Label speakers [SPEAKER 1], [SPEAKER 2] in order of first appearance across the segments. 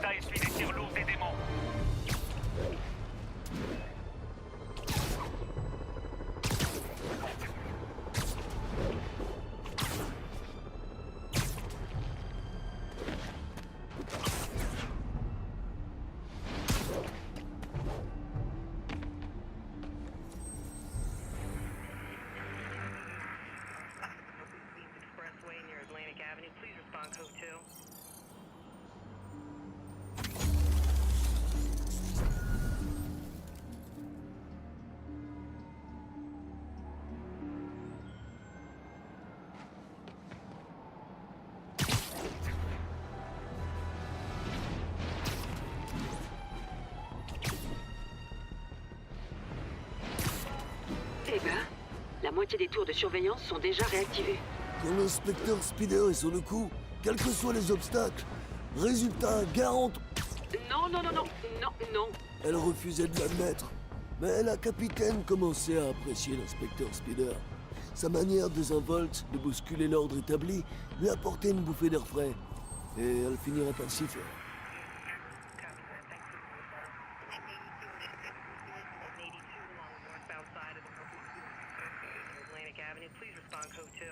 [SPEAKER 1] Delta essuie des tirs lourds des démons.
[SPEAKER 2] Expressway near Atlantic Avenue. Please respond code 2.
[SPEAKER 3] Eh ben, la moitié des tours de surveillance sont déjà réactivées.
[SPEAKER 4] Quand l'inspecteur Spider est sur le coup, quels que soient les obstacles, résultat garanti.
[SPEAKER 3] Non, non, non, non, non, non.
[SPEAKER 4] Elle refusait de l'admettre. Mais la capitaine commençait à apprécier l'inspecteur Spider. Sa manière désinvolte de bousculer l'ordre établi lui apportait une bouffée d'air frais. Et elle finirait par s'y faire.
[SPEAKER 2] Atlantic Avenue. Please respond code 2.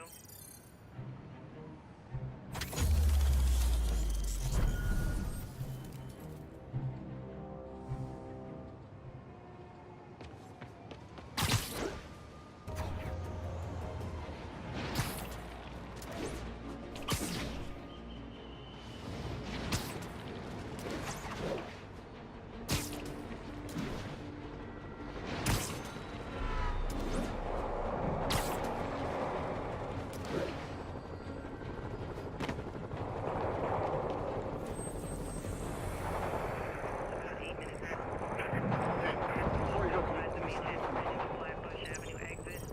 [SPEAKER 2] Flatbush Avenue exit.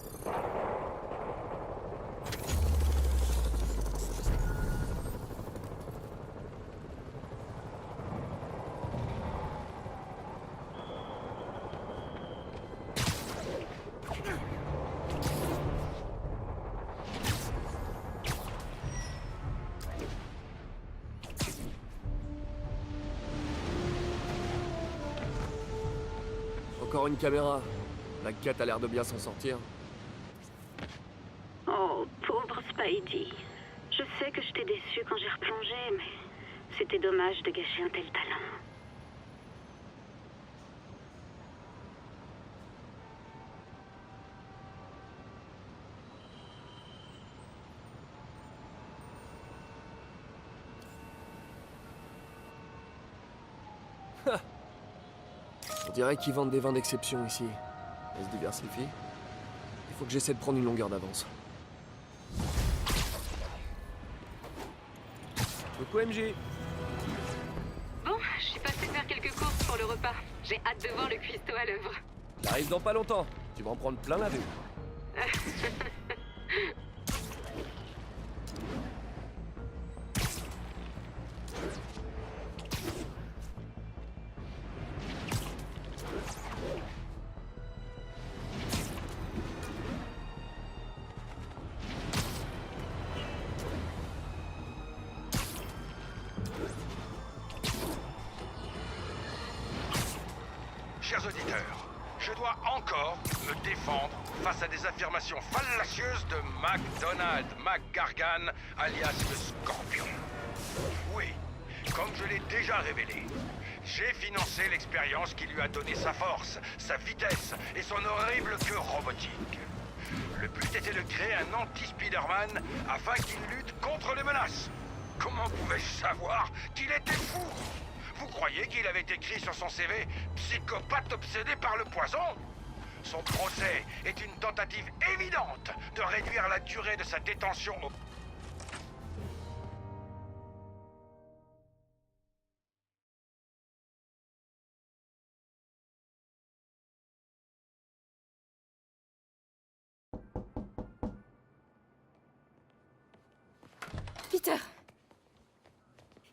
[SPEAKER 5] Encore une caméra. La Cat a l'air de bien s'en sortir.
[SPEAKER 6] Oh, pauvre Spidey. Je sais que je t'ai déçu quand j'ai replongé, mais c'était dommage de gâcher un tel talent.
[SPEAKER 5] On dirait qu'ils vendent des vins d'exception ici. Elle se diversifie. Il faut que j'essaie de prendre une longueur d'avance. Coucou MJ.
[SPEAKER 3] Bon, je suis passée faire quelques courses pour le repas. J'ai hâte de voir le cuistot à l'œuvre.
[SPEAKER 5] J'arrive dans pas longtemps. Tu vas en prendre plein la vue.
[SPEAKER 7] Chers auditeurs, je dois encore me défendre face à des affirmations fallacieuses de McDonald McGargan, alias le Scorpion. Oui, comme je l'ai déjà révélé, j'ai financé l'expérience qui lui a donné sa force, sa vitesse et son horrible queue robotique. Le but était de créer un anti-Spider-Man afin qu'il lutte contre les menaces. Comment pouvais-je savoir qu'il était fou ? Vous croyez qu'il avait écrit sur son CV « Psychopathe obsédé par le poison » ? Son procès est une tentative évidente de réduire la durée de sa détention au...
[SPEAKER 8] Peter!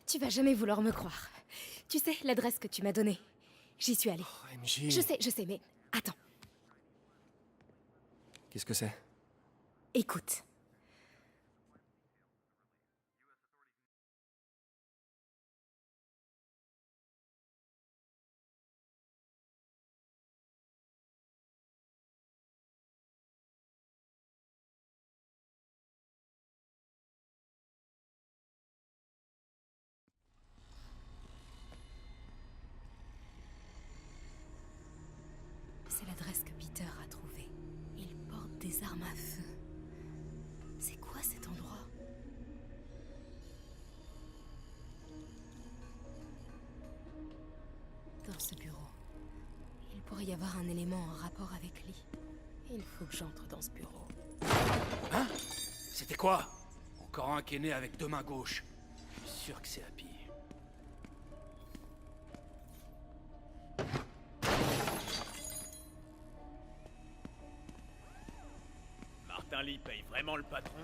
[SPEAKER 8] Tu vas jamais vouloir me croire. Tu sais, l'adresse que tu m'as donnée. J'y suis allée.
[SPEAKER 5] Oh, MJ.
[SPEAKER 8] Je sais, mais... Attends,
[SPEAKER 5] Qu'est-ce que c'est?
[SPEAKER 8] écoute. arme à feu. C'est quoi cet endroit? Dans ce bureau, il pourrait y avoir un élément en rapport avec Lee. Il faut que j'entre dans ce bureau.
[SPEAKER 1] Hein? C'était quoi? Encore un qui est né avec 2 mains gauches. Je suis sûr que c'est Happy.
[SPEAKER 9] Martin Lee paye vraiment le patron?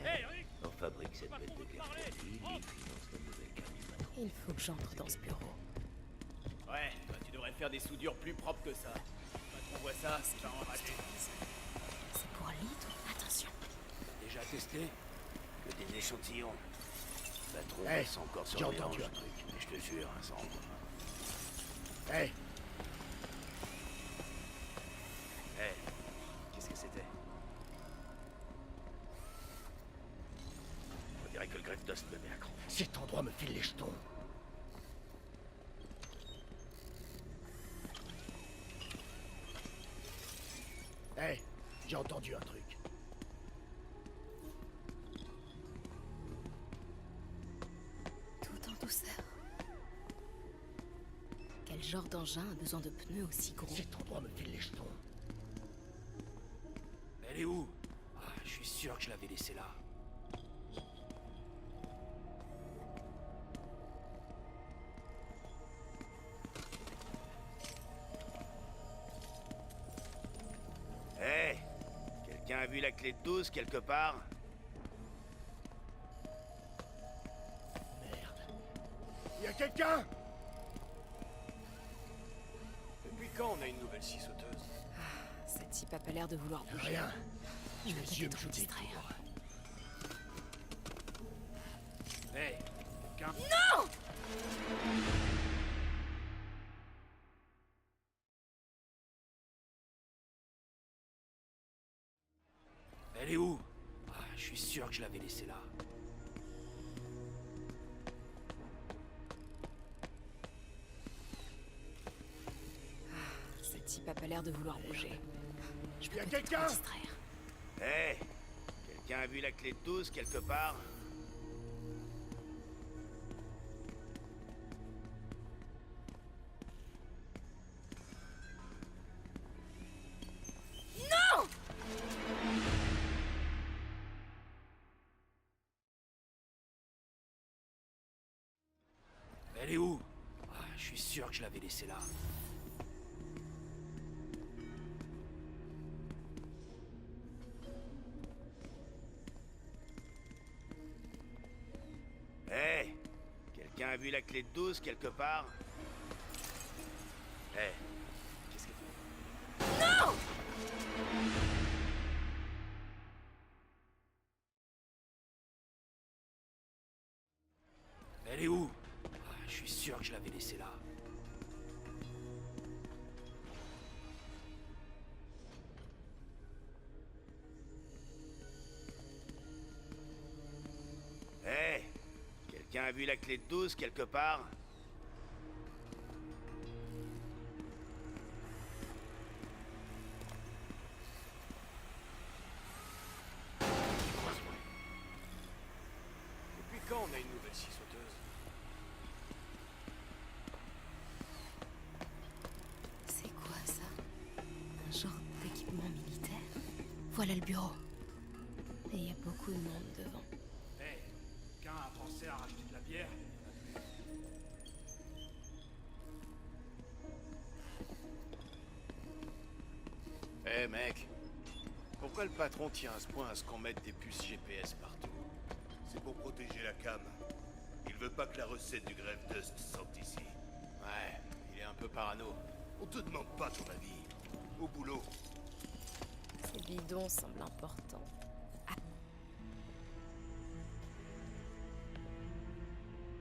[SPEAKER 10] Ouais. On fabrique cette bête de guerre pour lui, il finance la nouvelle carte du patron.
[SPEAKER 8] Il faut que j'entre dans ce bureau.
[SPEAKER 9] Ouais, toi tu devrais faire des soudures plus propres que ça. Le patron voit ça, c'est pas enragé.
[SPEAKER 8] C'est pour Lee, toi? Attention.
[SPEAKER 1] Déjà testé?
[SPEAKER 10] Que des échantillons. Le patron
[SPEAKER 11] Hey,
[SPEAKER 10] passe encore sur
[SPEAKER 11] j'ai
[SPEAKER 10] le
[SPEAKER 11] entendu
[SPEAKER 10] mélange,
[SPEAKER 11] un truc.
[SPEAKER 10] mais je te jure, hein, ça envoie.
[SPEAKER 11] Hey,
[SPEAKER 10] Hey, qu'est-ce que c'était? On dirait que le greffe d'os me met à cran.
[SPEAKER 11] cet endroit me file les jetons. Hey, j'ai entendu un truc.
[SPEAKER 8] Tout en douceur. Quel genre d'engin a besoin de pneus aussi gros?
[SPEAKER 11] Cet endroit me file les jetons.
[SPEAKER 1] Elle est où? Ah, je suis sûr que je l'avais laissée là.
[SPEAKER 10] Hey, quelqu'un a vu la clé de 12 quelque part?
[SPEAKER 11] Y a quelqu'un?
[SPEAKER 1] Depuis quand on a une nouvelle scie sauteuse?
[SPEAKER 8] Cette type a pas l'air de vouloir bouger.
[SPEAKER 11] Rien.
[SPEAKER 8] Je vais
[SPEAKER 11] Les yeux me
[SPEAKER 8] peut-être
[SPEAKER 11] jouent
[SPEAKER 8] me
[SPEAKER 11] des
[SPEAKER 8] distraire.
[SPEAKER 11] tours.
[SPEAKER 1] Hey, quelqu'un? Elle est où? Ah, je suis sûr que je l'avais laissée là.
[SPEAKER 8] Cette type a pas l'air de vouloir bouger. Je
[SPEAKER 11] Y
[SPEAKER 8] vais
[SPEAKER 11] a
[SPEAKER 8] peut-être
[SPEAKER 11] quelqu'un?
[SPEAKER 8] me distraire.
[SPEAKER 10] Hey, quelqu'un a vu la clé de 12 quelque part?
[SPEAKER 1] Elle est où? Ah, je suis sûr que je l'avais laissée là.
[SPEAKER 10] Hey, quelqu'un a vu la clé de 12 quelque part? Hey, qu'est-ce que...
[SPEAKER 1] Elle est où? Ah, je suis sûr que je l'avais laissée là.
[SPEAKER 10] Hey, quelqu'un a vu la clé de 12 quelque part?
[SPEAKER 1] Depuis quand on a une nouvelle scie sauteuse?
[SPEAKER 8] C'est quoi ça? Un genre d'équipement militaire? Voilà le bureau. Et il y a beaucoup de monde devant.
[SPEAKER 1] Hey, quelqu'un a pensé à racheter de la bière?
[SPEAKER 12] Eh mec, pourquoi le patron tient à ce point à ce qu'on mette des puces GPS partout?
[SPEAKER 13] C'est pour protéger la cam. Il veut pas que la recette du greffe Dust sorte ici.
[SPEAKER 12] Ouais, il est un peu parano.
[SPEAKER 13] On te demande pas ton avis. Au boulot.
[SPEAKER 8] Ces bidons semblent importants. Ah.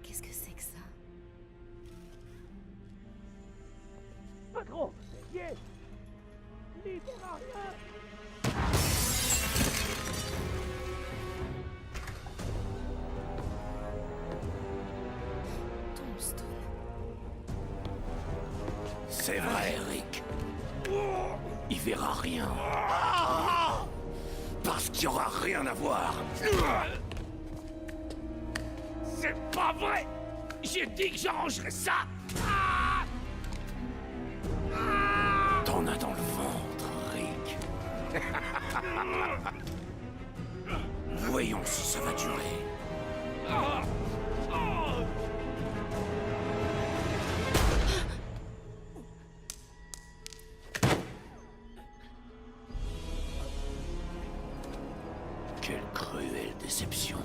[SPEAKER 8] Qu'est-ce que c'est que ça?
[SPEAKER 11] Patron, yeah. Lee, t'en as rien.
[SPEAKER 8] Tombstone.
[SPEAKER 1] C'est vrai, Eric. Il verra rien. Parce qu'il y aura rien à voir. C'est pas vrai! J'ai dit que j'arrangerais ça! T'en as dans le ventre, Rick. Voyons si ça va durer. Quelle cruelle déception.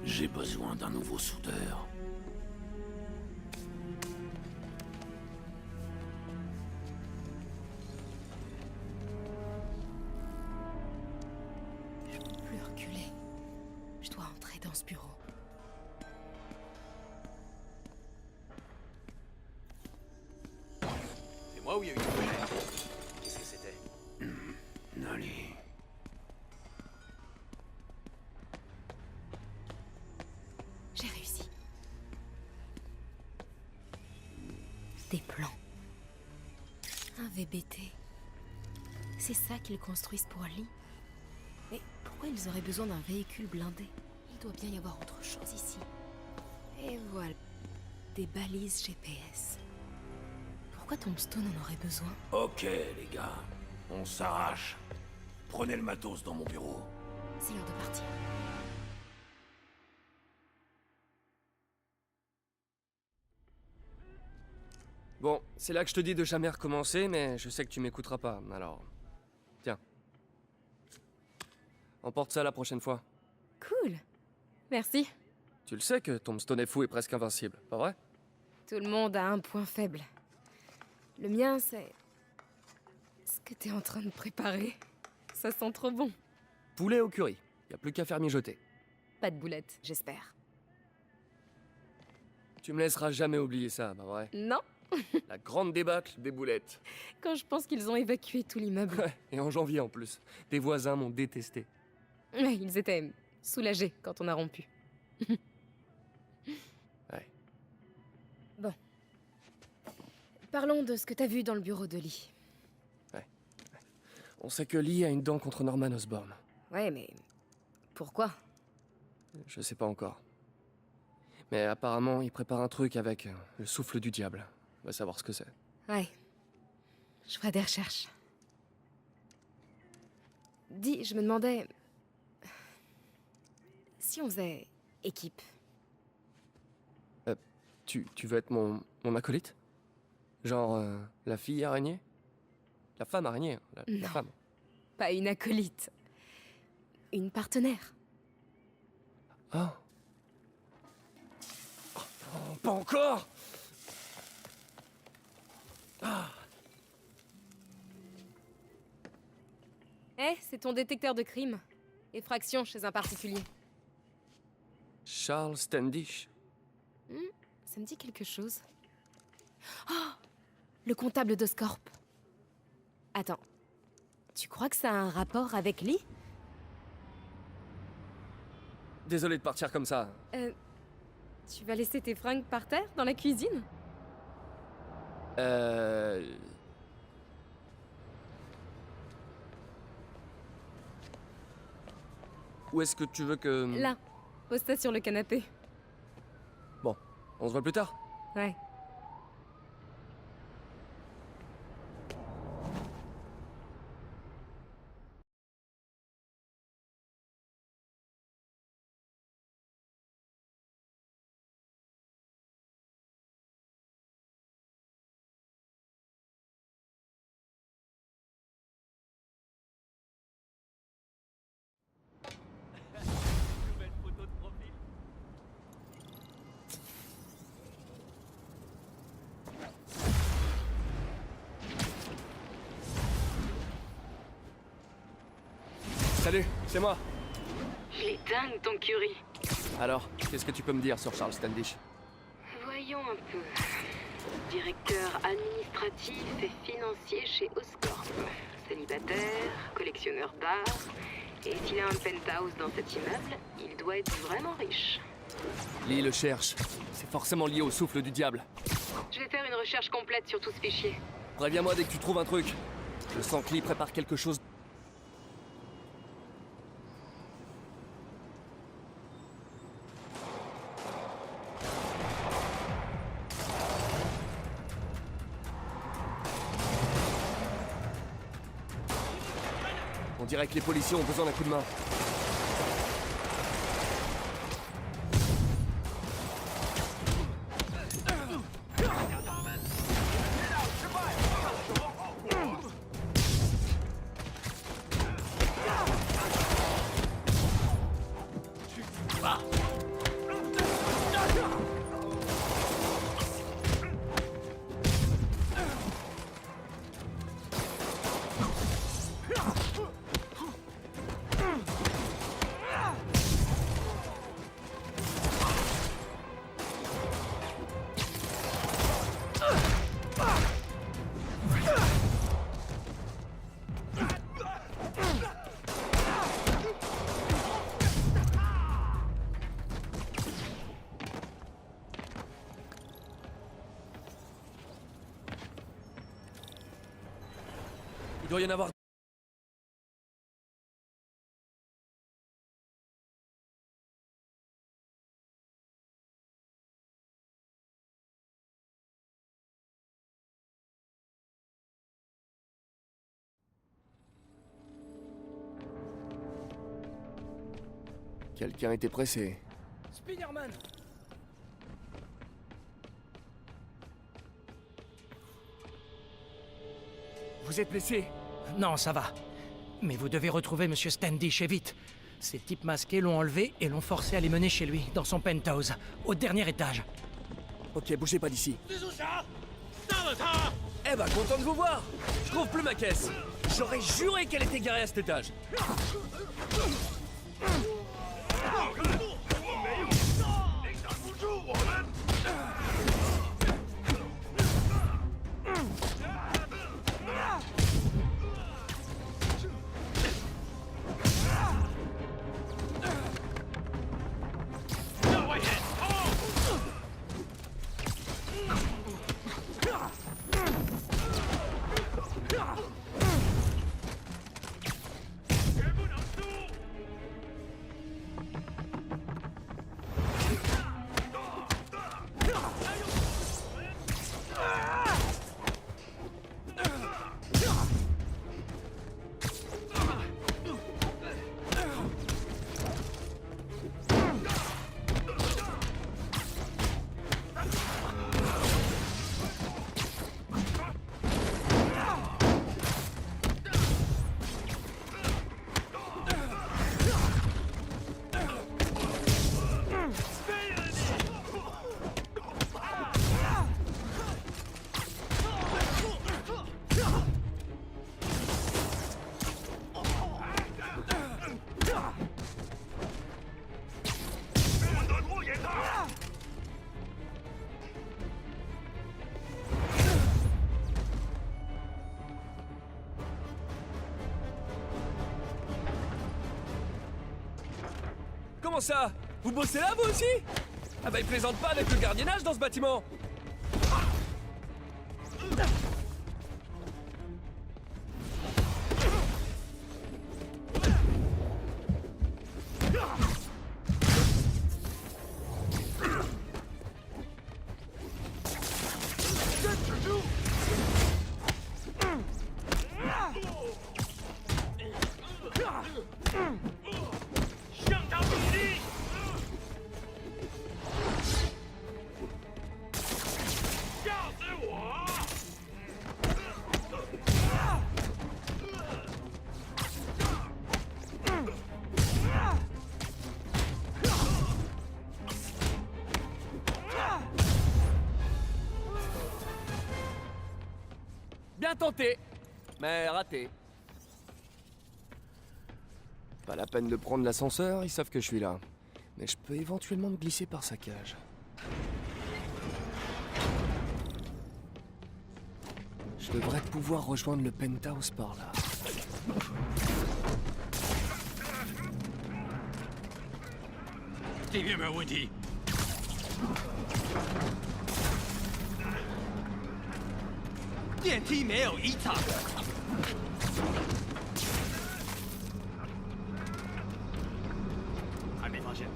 [SPEAKER 1] J'ai besoin d'un nouveau soudeur.
[SPEAKER 8] Je peux plus reculer. Je dois entrer dans ce bureau.
[SPEAKER 12] C'est moi ou il y a eu une colère? Qu'est-ce que c'était?
[SPEAKER 1] Allez.
[SPEAKER 8] J'ai réussi. Des plans. Un VBT. C'est ça qu'ils construisent pour Ali. Mais pourquoi ils auraient besoin d'un véhicule blindé? Il doit bien y avoir autre chose ici. Et voilà. Des balises GPS. Pourquoi Tombstone en aurait besoin?
[SPEAKER 1] Ok, les gars. On s'arrache. Prenez le matos dans mon bureau.
[SPEAKER 8] C'est l'heure de partir.
[SPEAKER 5] Bon, c'est là que je te dis de jamais recommencer, mais je sais que tu m'écouteras pas, alors... Tiens. Emporte ça la prochaine fois.
[SPEAKER 8] Cool. Merci.
[SPEAKER 5] Tu le sais que Tombstone est fou et presque invincible, pas vrai?
[SPEAKER 8] Tout le monde a un point faible. Le mien, c'est... ce que t'es en train de préparer. Ça sent trop bon.
[SPEAKER 5] Poulet au curry. Y a plus qu'à faire mijoter.
[SPEAKER 8] Pas de boulettes, j'espère.
[SPEAKER 5] Tu me laisseras jamais oublier ça, pas vrai?
[SPEAKER 8] Non.
[SPEAKER 5] La grande débâcle des boulettes.
[SPEAKER 8] Quand je pense qu'ils ont évacué tout l'immeuble.
[SPEAKER 5] Ouais, et en janvier en plus. Tes voisins m'ont détesté.
[SPEAKER 8] Ouais, ils étaient soulagés quand on a rompu.
[SPEAKER 5] Ouais.
[SPEAKER 8] Bon. Parlons de ce que t'as vu dans le bureau de Lee.
[SPEAKER 5] On sait que Lee a une dent contre Norman Osborn.
[SPEAKER 8] Ouais, mais... pourquoi?
[SPEAKER 5] Je sais pas encore. Mais apparemment, il prépare un truc avec le souffle du diable. On va savoir ce que c'est.
[SPEAKER 8] Ouais. Je ferai des recherches. Dis, je me demandais... si on faisait équipe.
[SPEAKER 5] Tu veux être mon acolyte? Genre, la fille araignée? La femme araignée, hein, la
[SPEAKER 8] Non.
[SPEAKER 5] femme.
[SPEAKER 8] Pas une acolyte. Une partenaire.
[SPEAKER 5] Oh. Oh, pas encore! Ah.
[SPEAKER 8] Eh, c'est ton détecteur de crime. Effraction chez un particulier.
[SPEAKER 5] Charles Standish.
[SPEAKER 8] Ça me dit quelque chose. Oh! Le comptable d'Oscorp. Attends. Tu crois que ça a un rapport avec Lee?
[SPEAKER 5] Désolé de partir comme ça.
[SPEAKER 8] Tu vas laisser tes fringues par terre dans la cuisine?
[SPEAKER 5] Où est-ce que tu veux que...
[SPEAKER 8] Là. Pose ça sur le canapé.
[SPEAKER 5] Bon, on se voit plus tard.
[SPEAKER 8] Ouais.
[SPEAKER 9] Nouvelle photo de profil.
[SPEAKER 5] Salut, c'est moi.
[SPEAKER 3] Il est dingue ton curry.
[SPEAKER 5] Alors, qu'est-ce que tu peux me dire sur Charles Standish?
[SPEAKER 3] Voyons un peu. Directeur administratif et financier chez Oscorp. Célibataire, collectionneur d'art. Et s'il a un penthouse dans cet immeuble, il doit être vraiment riche.
[SPEAKER 5] Lee le cherche. C'est forcément lié au souffle du diable.
[SPEAKER 3] Je vais faire une recherche complète sur tout ce fichier.
[SPEAKER 5] Préviens-moi dès que tu trouves un truc. Je sens que Lee prépare quelque chose. On dirait que les policiers ont besoin d'un coup de main. Il doit y en avoir. Quelqu'un était pressé.
[SPEAKER 1] Spider-Man!
[SPEAKER 5] Vous êtes blessé?
[SPEAKER 11] Non, ça va. Mais vous devez retrouver Monsieur Standish et vite. Ces types masqués l'ont enlevé et l'ont forcé à les mener chez lui, dans son penthouse, au dernier étage.
[SPEAKER 5] Ok, bougez pas d'ici. Eh ben, content de vous voir. Je trouve plus ma caisse. J'aurais juré qu'elle était garée à cet étage. Comment ça? Vous bossez là, vous aussi? Ah bah, ils plaisantent pas avec le gardiennage dans ce bâtiment! Bien tenté, mais raté. Pas la peine de prendre l'ascenseur, ils savent que je suis là. Mais je peux éventuellement me glisser par sa cage. Je devrais pouvoir rejoindre le penthouse par là.
[SPEAKER 1] 这边没有问题。电梯没有异常。还没发现，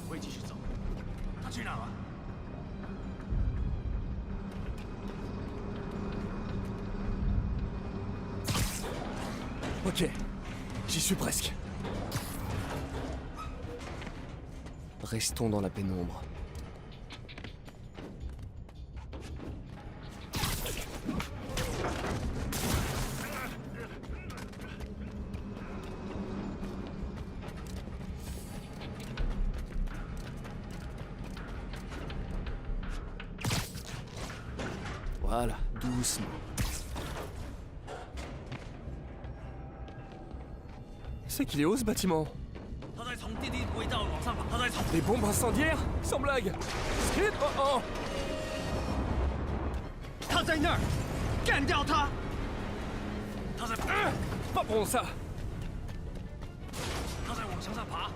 [SPEAKER 1] 会继续走。他去哪了
[SPEAKER 5] ？Ok, j'y suis presque. Restons dans la pénombre. Voilà, doucement. C'est qu'il est haut ce bâtiment. Des bombes incendiaires? Sans blague. Skid, oh oh.
[SPEAKER 1] 他在那儿，干掉他！他在
[SPEAKER 5] pas bon ça.
[SPEAKER 1] 他在往墙上爬。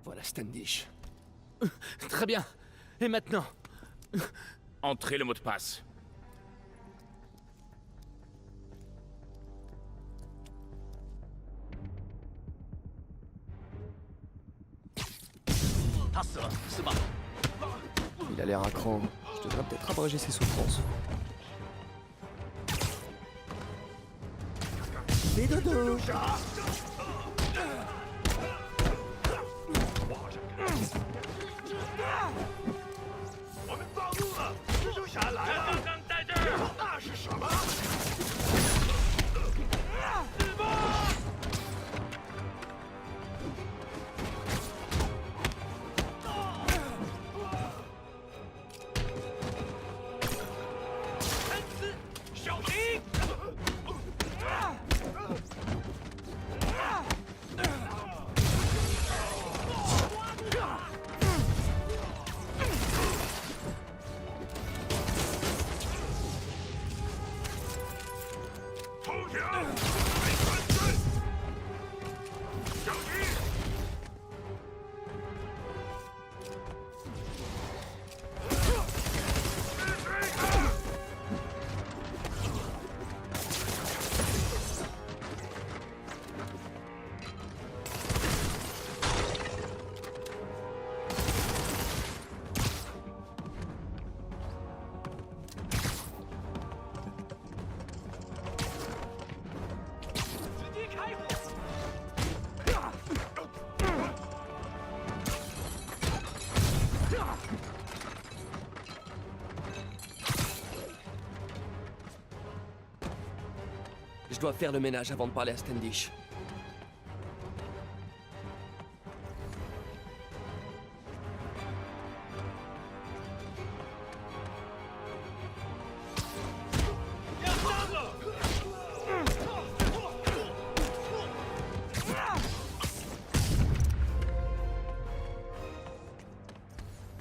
[SPEAKER 5] Voilà Standish. Très bien. Et maintenant?
[SPEAKER 14] Entrez le mot de passe.
[SPEAKER 5] Il a l'air à cran. Je devrais peut-être abréger ses souffrances.
[SPEAKER 4] Fais dodo.
[SPEAKER 5] Je dois faire le ménage avant de parler à Standish.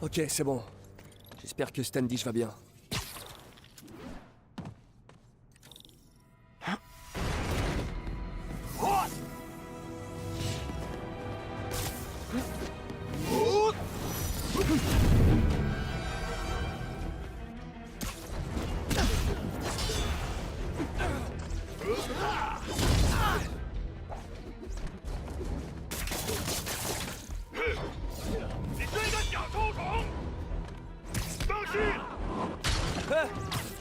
[SPEAKER 5] Ok, c'est bon. J'espère que Standish va bien.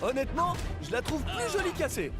[SPEAKER 5] Honnêtement, je la trouve plus jolie cassée.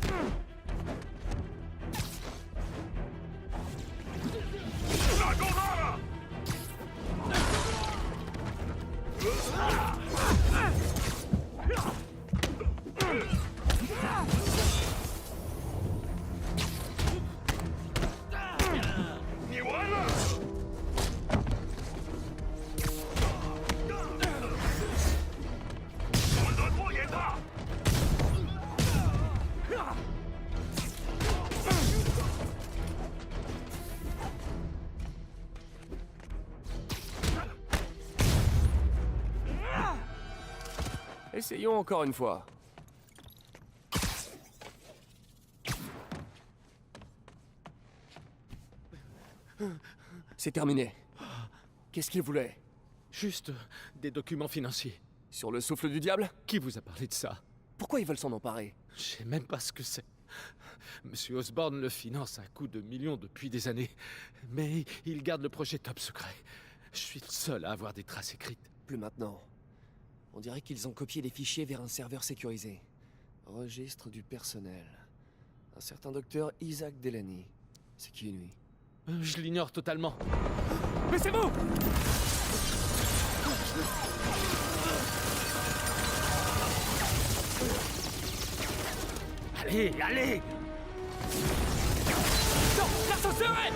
[SPEAKER 5] Essayons encore une fois. C'est terminé. Qu'est-ce qu'il voulait?
[SPEAKER 15] Juste des documents financiers.
[SPEAKER 5] Sur le souffle du diable?
[SPEAKER 15] Qui vous a parlé de ça?
[SPEAKER 5] Pourquoi ils veulent s'en emparer?
[SPEAKER 15] Je sais même pas ce que c'est. Monsieur Osborne le finance à coups de millions depuis des années. Mais il garde le projet top secret. Je suis le seul à avoir des traces écrites.
[SPEAKER 5] Plus maintenant. On dirait qu'ils ont copié les fichiers vers un serveur sécurisé. Registre du personnel. Un certain docteur Isaac Delany. C'est qui, lui?
[SPEAKER 15] Je l'ignore totalement.
[SPEAKER 5] Mais c'est vous!
[SPEAKER 15] Allez, allez!
[SPEAKER 5] Non, l'ascenseur est...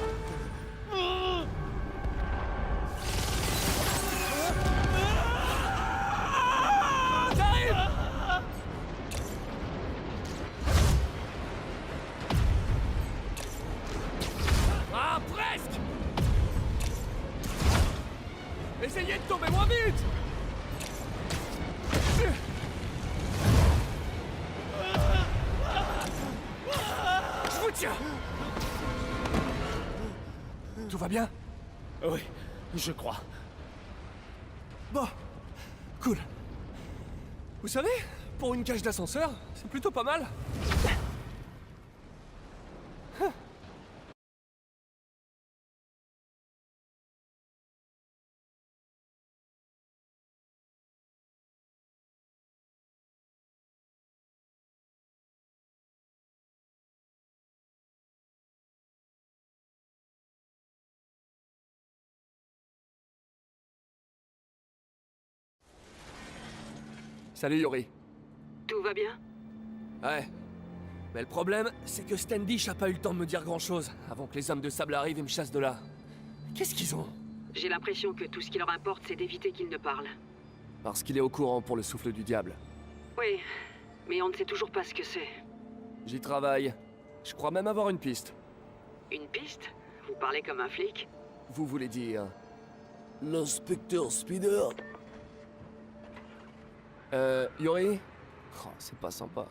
[SPEAKER 5] J'arrive! Ah, presque! Essayez de tomber moins vite! Je vous tiens! Tout va bien?
[SPEAKER 15] Oui, je crois.
[SPEAKER 5] Bon, cool. Vous savez, pour une cage d'ascenseur, c'est plutôt pas mal. Salut Yuri.
[SPEAKER 3] Tout va bien?
[SPEAKER 5] Ouais. Mais le problème, c'est que Standish a pas eu le temps de me dire grand-chose avant que les hommes de sable arrivent et me chassent de là. Qu'est-ce qu'ils ont?
[SPEAKER 3] J'ai l'impression que tout ce qui leur importe, c'est d'éviter qu'ils ne parlent.
[SPEAKER 5] Parce qu'il est au courant pour le souffle du diable.
[SPEAKER 3] Oui, mais on ne sait toujours pas ce que c'est.
[SPEAKER 5] J'y travaille. Je crois même avoir une piste.
[SPEAKER 3] Une piste? Vous parlez comme un flic?
[SPEAKER 5] Vous voulez dire...
[SPEAKER 4] L'inspecteur Spider?
[SPEAKER 5] Yuri? Oh, c'est pas sympa.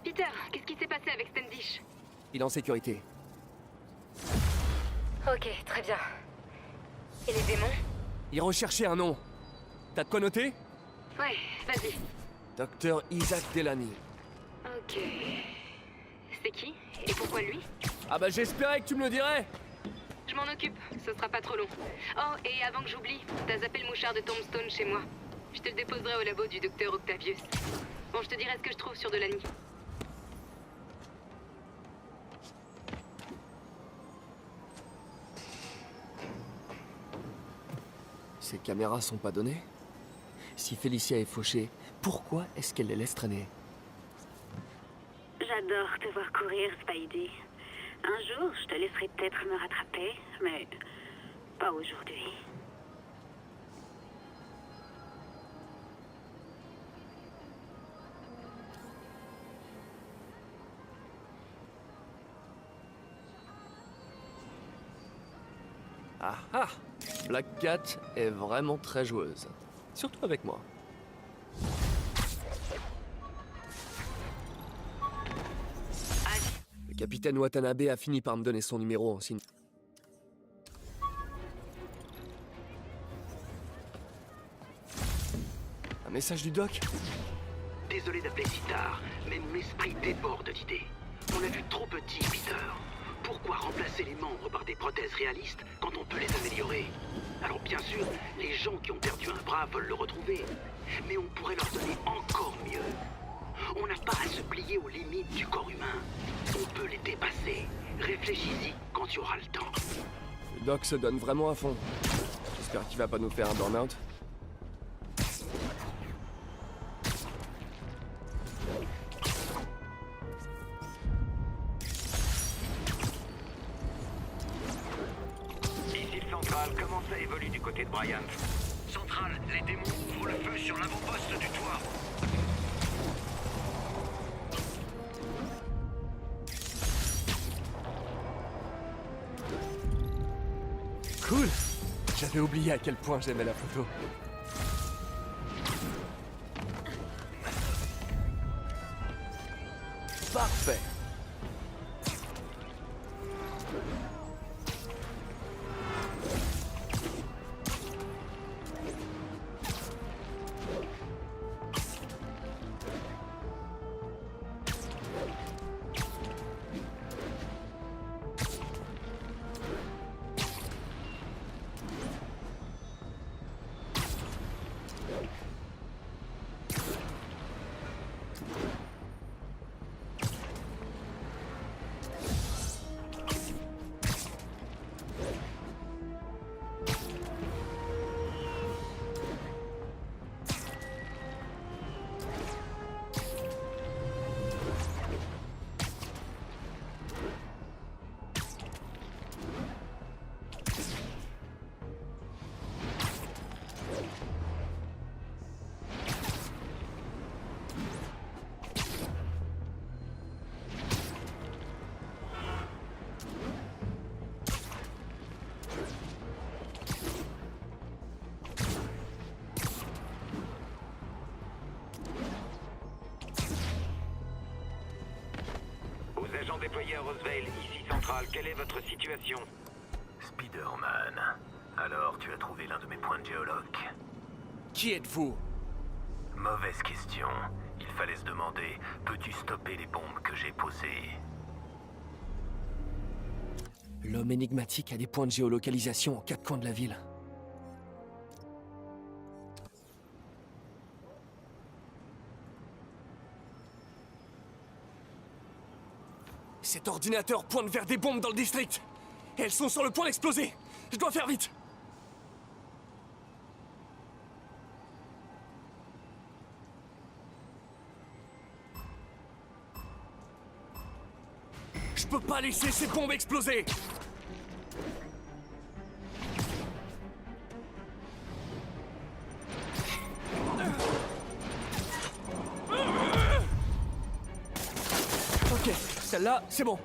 [SPEAKER 3] Peter, qu'est-ce qui s'est passé avec Standish?
[SPEAKER 5] Il est en sécurité.
[SPEAKER 8] Ok, très bien. Et les démons?
[SPEAKER 5] Il recherchait un nom. T'as de quoi noter?
[SPEAKER 3] Ouais, vas-y.
[SPEAKER 5] Docteur Isaac Delany.
[SPEAKER 3] Ok. C'est qui? Et pourquoi lui?
[SPEAKER 5] Ah bah j'espérais que tu me le dirais!
[SPEAKER 3] Je m'en occupe, ce sera pas trop long. Oh, et avant que j'oublie, t'as zappé le mouchard de Tombstone chez moi. Je te le déposerai au labo du docteur Octavius. Bon, je te dirai ce que je trouve sur Delany.
[SPEAKER 5] Ces caméras sont pas données? Si Félicia est fauchée, pourquoi est-ce qu'elle les laisse traîner?
[SPEAKER 6] J'adore te voir courir, Spidey. Un jour, je te laisserai peut-être me rattraper, mais pas aujourd'hui.
[SPEAKER 5] Ah ah! Black Cat est vraiment très joueuse. Surtout avec moi. Le capitaine Watanabe a fini par me donner son numéro en signe. Un message du doc?
[SPEAKER 16] Désolé d'appeler si tard, mais mon esprit déborde d'idées. On a vu trop petit, Peter. Pourquoi remplacer les membres par des prothèses réalistes quand on peut les améliorer? Alors bien sûr, les gens qui ont perdu un bras veulent le retrouver. Mais on pourrait leur donner encore mieux. On n'a pas à se plier aux limites du corps humain. On peut les dépasser. Réfléchis-y quand tu auras le temps.
[SPEAKER 5] Le doc se donne vraiment à fond. J'espère qu'il va pas nous faire un burn-out.
[SPEAKER 16] Ici le central, comment ça évolue du côté de Brian? Central, les démons ouvrent le feu sur l'avant-poste du toit.
[SPEAKER 5] Cool. J'avais oublié à quel point j'aimais la photo. Parfait.
[SPEAKER 16] Aux agents déployés à Roseville, ici Central, quelle est votre situation?
[SPEAKER 10] Spider-Man. Alors, tu as trouvé l'un de mes points de géologue?
[SPEAKER 5] Qui êtes-vous?
[SPEAKER 10] Mauvaise question. Il fallait se demander, peux-tu stopper les bombes que j'ai posées?
[SPEAKER 5] L'homme énigmatique a des points de géolocalisation aux quatre coins de la ville. Cet ordinateur pointe vers des bombes dans le district. Et elles sont sur le point d'exploser. Je dois faire vite. Je peux pas laisser ces bombes exploser. Ok, celle-là, c'est bon.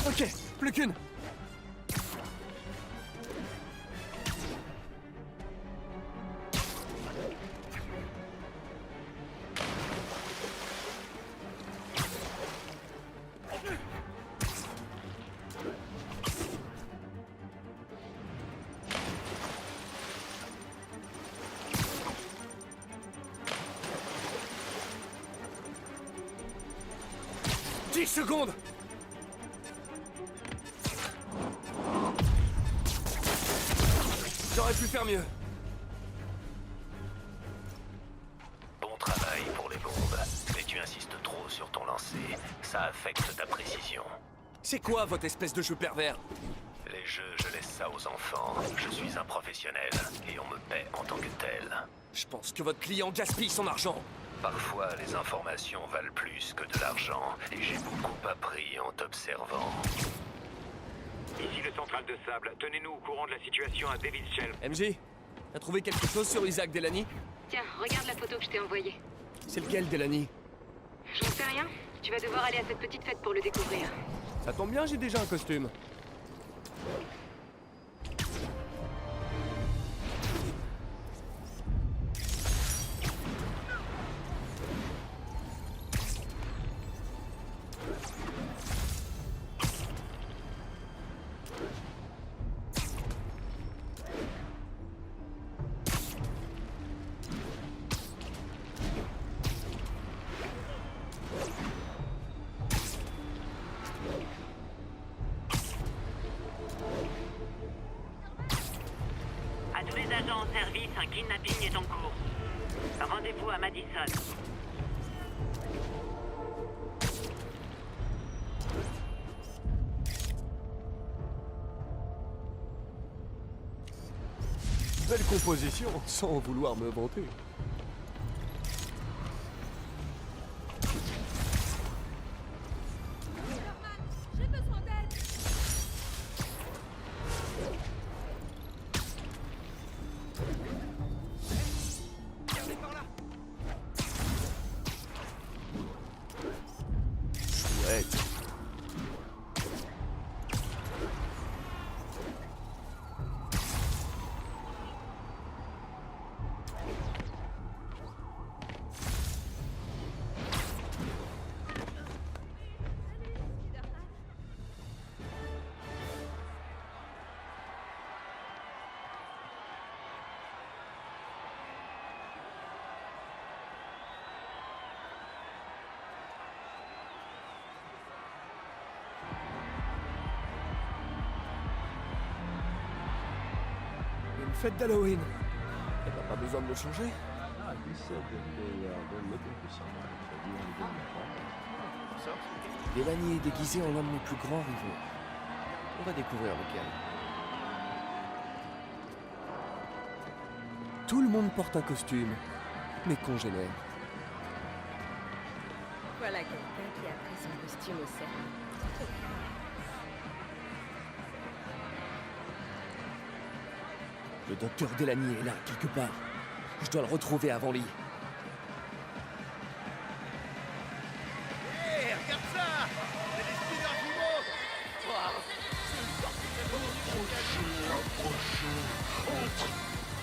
[SPEAKER 5] Ok, plus qu'une. Secondes. J'aurais pu faire mieux.
[SPEAKER 10] Bon travail pour les bombes, mais tu insistes trop sur ton lancer. Ça affecte ta précision.
[SPEAKER 5] C'est quoi votre espèce de jeu pervers?
[SPEAKER 10] Les jeux, je laisse ça aux enfants. Je suis un professionnel et on me paie en tant que tel.
[SPEAKER 5] Je pense que votre client gaspille son argent.
[SPEAKER 10] Parfois, les informations valent plus que de l'argent, et j'ai beaucoup appris en t'observant.
[SPEAKER 16] Ici le central de Sable, tenez-nous au courant de la situation à Davis Shell.
[SPEAKER 5] MJ, t'as trouvé quelque chose sur Isaac Delany?
[SPEAKER 3] Tiens, regarde la photo que je t'ai envoyée.
[SPEAKER 5] C'est lequel, Delany?
[SPEAKER 3] J'en sais rien. Tu vas devoir aller à cette petite fête pour le découvrir.
[SPEAKER 5] Ça tombe bien, j'ai déjà un costume.
[SPEAKER 6] À tous les agents en service, un kidnapping est en cours. Rendez-vous à Madison.
[SPEAKER 5] Belle composition, sans vouloir me vanter.
[SPEAKER 4] bête.
[SPEAKER 5] Une fête d'Halloween. Elle n'a pas besoin de me changer. Delaney est déguisée en l'un de mes plus grands rivaux. On va découvrir lequel. Tout le monde porte un costume. Mes congénères.
[SPEAKER 8] Voilà quelqu'un qui a pris son costume au sérieux.
[SPEAKER 5] Le docteur Delaney est là, quelque part. Je dois le retrouver avant lui.
[SPEAKER 12] Hé, regarde ça! C'est des speeders jumeaux!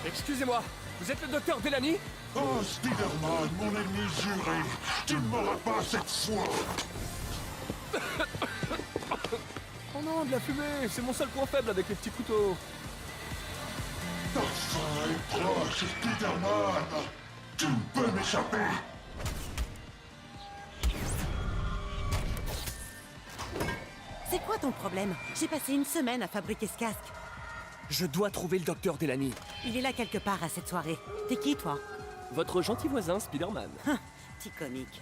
[SPEAKER 5] Excusez-moi, vous êtes le docteur Delaney?
[SPEAKER 17] Oh, Spider-Man, mon ennemi juré! Tu ne m'auras pas cette fois!
[SPEAKER 5] Oh non, de la fumée! C'est mon seul point faible avec les petits couteaux.
[SPEAKER 17] Ta fin est proche, Spider-Man! Tu ne peux m'échapper!
[SPEAKER 18] C'est quoi ton problème? J'ai passé une semaine à fabriquer ce casque.
[SPEAKER 5] Je dois trouver le docteur Delaney.
[SPEAKER 18] Il est là quelque part à cette soirée. T'es qui, toi?
[SPEAKER 5] Votre gentil voisin, Spider-Man.
[SPEAKER 18] Petit comique.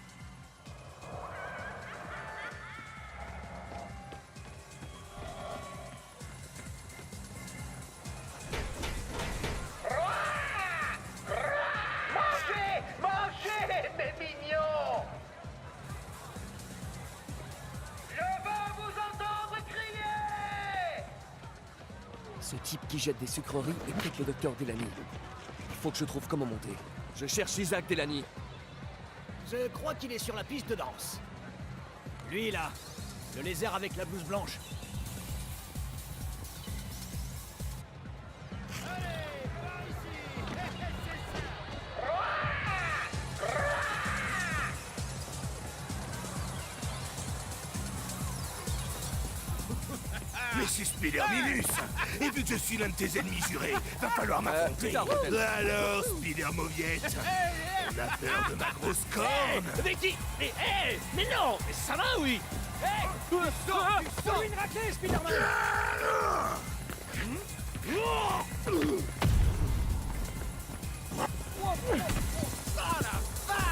[SPEAKER 16] Mangez, mes mignons! Je veux vous entendre crier!
[SPEAKER 5] Ce type qui jette des sucreries est peut-être le docteur Delaney. Il faut que je trouve comment monter. Je cherche Isaac Delaney.
[SPEAKER 9] Je crois qu'il est sur la piste de danse. Lui, là, le lézard avec la blouse blanche.
[SPEAKER 13] Mais c'est Spider-Minus! Et vu que je suis l'un de tes ennemis jurés, va falloir m'affronter! Alors, Spider-Mauviette, on a peur de ma grosse corne!
[SPEAKER 11] Mais qui? Mais non! Mais ça va, oui! Tu sors une raclée, Spider-Man!
[SPEAKER 16] Oh la vache!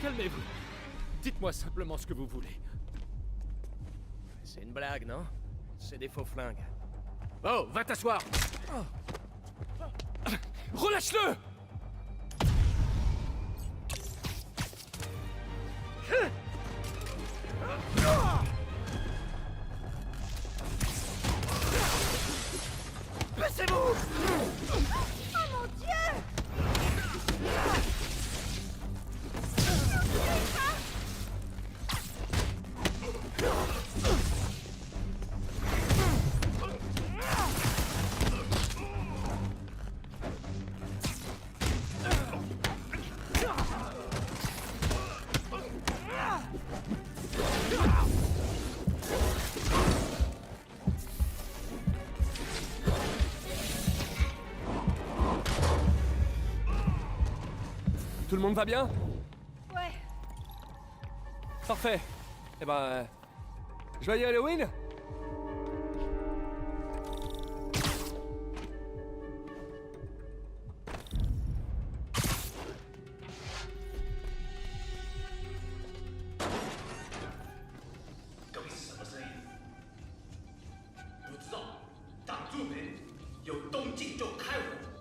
[SPEAKER 15] Calmez-vous. Dites-moi simplement ce que vous voulez.
[SPEAKER 9] C'est une blague, non? C'est des faux flingues.
[SPEAKER 15] Oh, va t'asseoir. Relâche-le!
[SPEAKER 16] Baissez-vous!
[SPEAKER 18] Oh mon Dieu!
[SPEAKER 5] Tout le monde va bien?
[SPEAKER 8] Ouais.
[SPEAKER 5] Parfait. Eh ben... joyeux Halloween!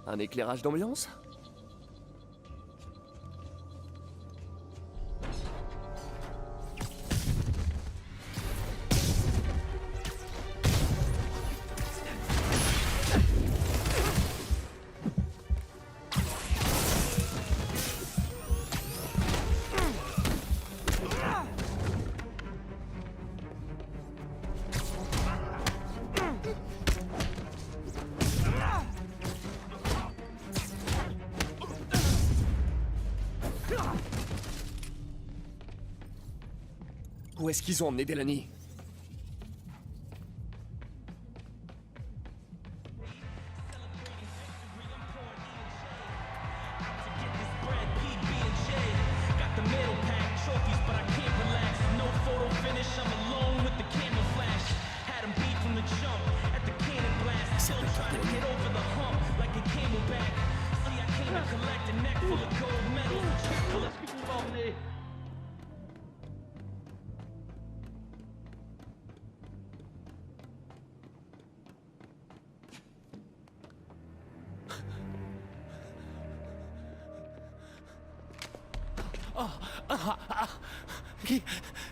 [SPEAKER 5] Un éclairage d'ambiance? Où est-ce qu'ils ont emmené Delaney?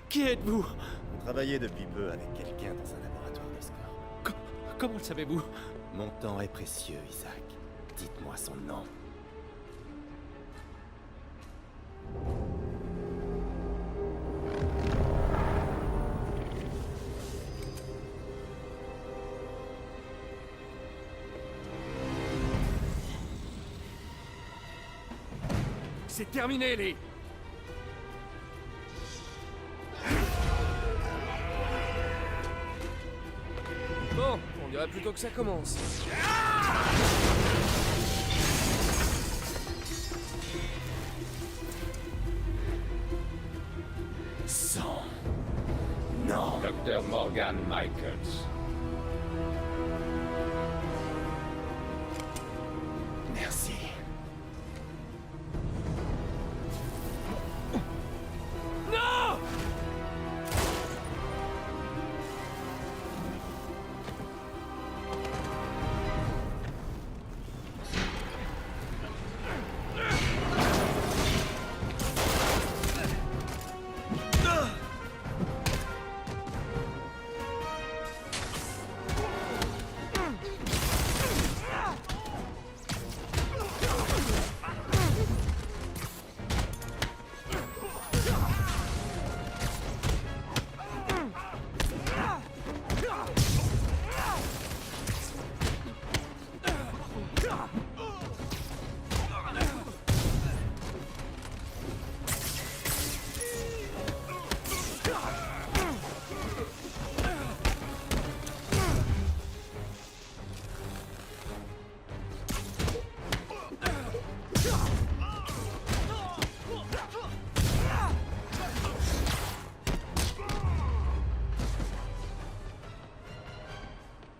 [SPEAKER 5] Qui êtes-vous?
[SPEAKER 19] Vous travaillez depuis peu avec quelqu'un dans un laboratoire d'Oscorp.
[SPEAKER 15] Comment le savez-vous?
[SPEAKER 19] Mon temps est précieux, Isaac. Dites-moi son nom.
[SPEAKER 5] C'est terminé, Lee! Bon, on dirait plutôt que ça commence.
[SPEAKER 13] Sang. Non.
[SPEAKER 14] Dr. Morgan Michaels.
[SPEAKER 13] Merci.
[SPEAKER 5] Non!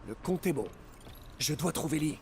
[SPEAKER 5] Le compte est bon. Je dois trouver Lee.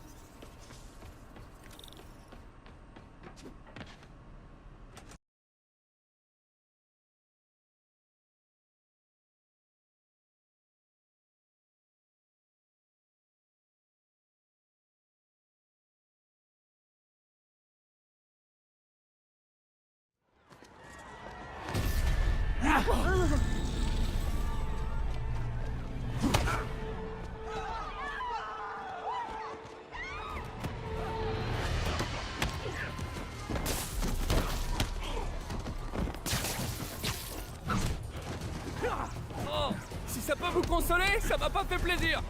[SPEAKER 20] Oh, si ça peut vous consoler, ça m'a pas fait plaisir.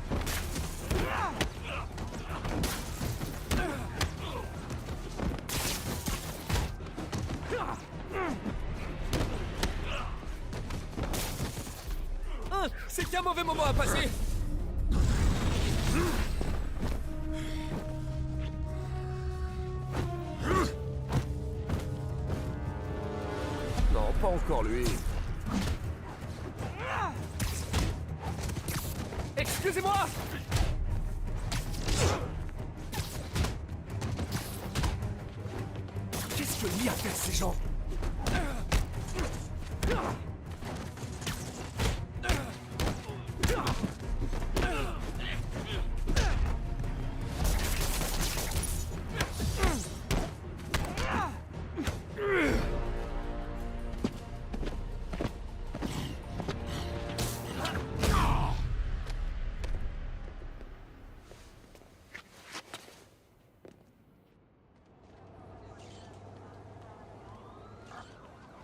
[SPEAKER 20] C'est un mauvais moment à passer.
[SPEAKER 5] Non, pas encore lui.
[SPEAKER 9] Excusez-moi! Qu'est-ce que Lee a fait à ces gens?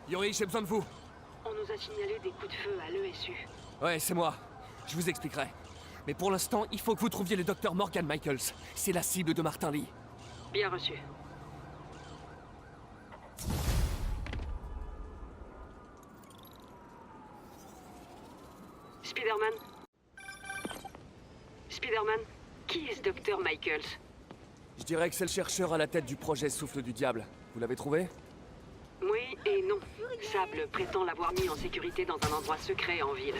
[SPEAKER 9] Yuri, j'ai besoin de vous.
[SPEAKER 3] On nous a signalé des coups de feu à l'ESU.
[SPEAKER 9] Ouais, c'est moi. Je vous expliquerai. Mais pour l'instant, il faut que vous trouviez le docteur Morgan Michaels. C'est la cible de Martin Lee.
[SPEAKER 3] Bien reçu. Spider-Man. Spider-Man, qui est ce docteur Michaels?
[SPEAKER 9] Je dirais que c'est le chercheur à la tête du projet Souffle du Diable. Vous l'avez trouvé?
[SPEAKER 3] Oui et non. Sable prétend l'avoir mis en sécurité dans un endroit secret en ville.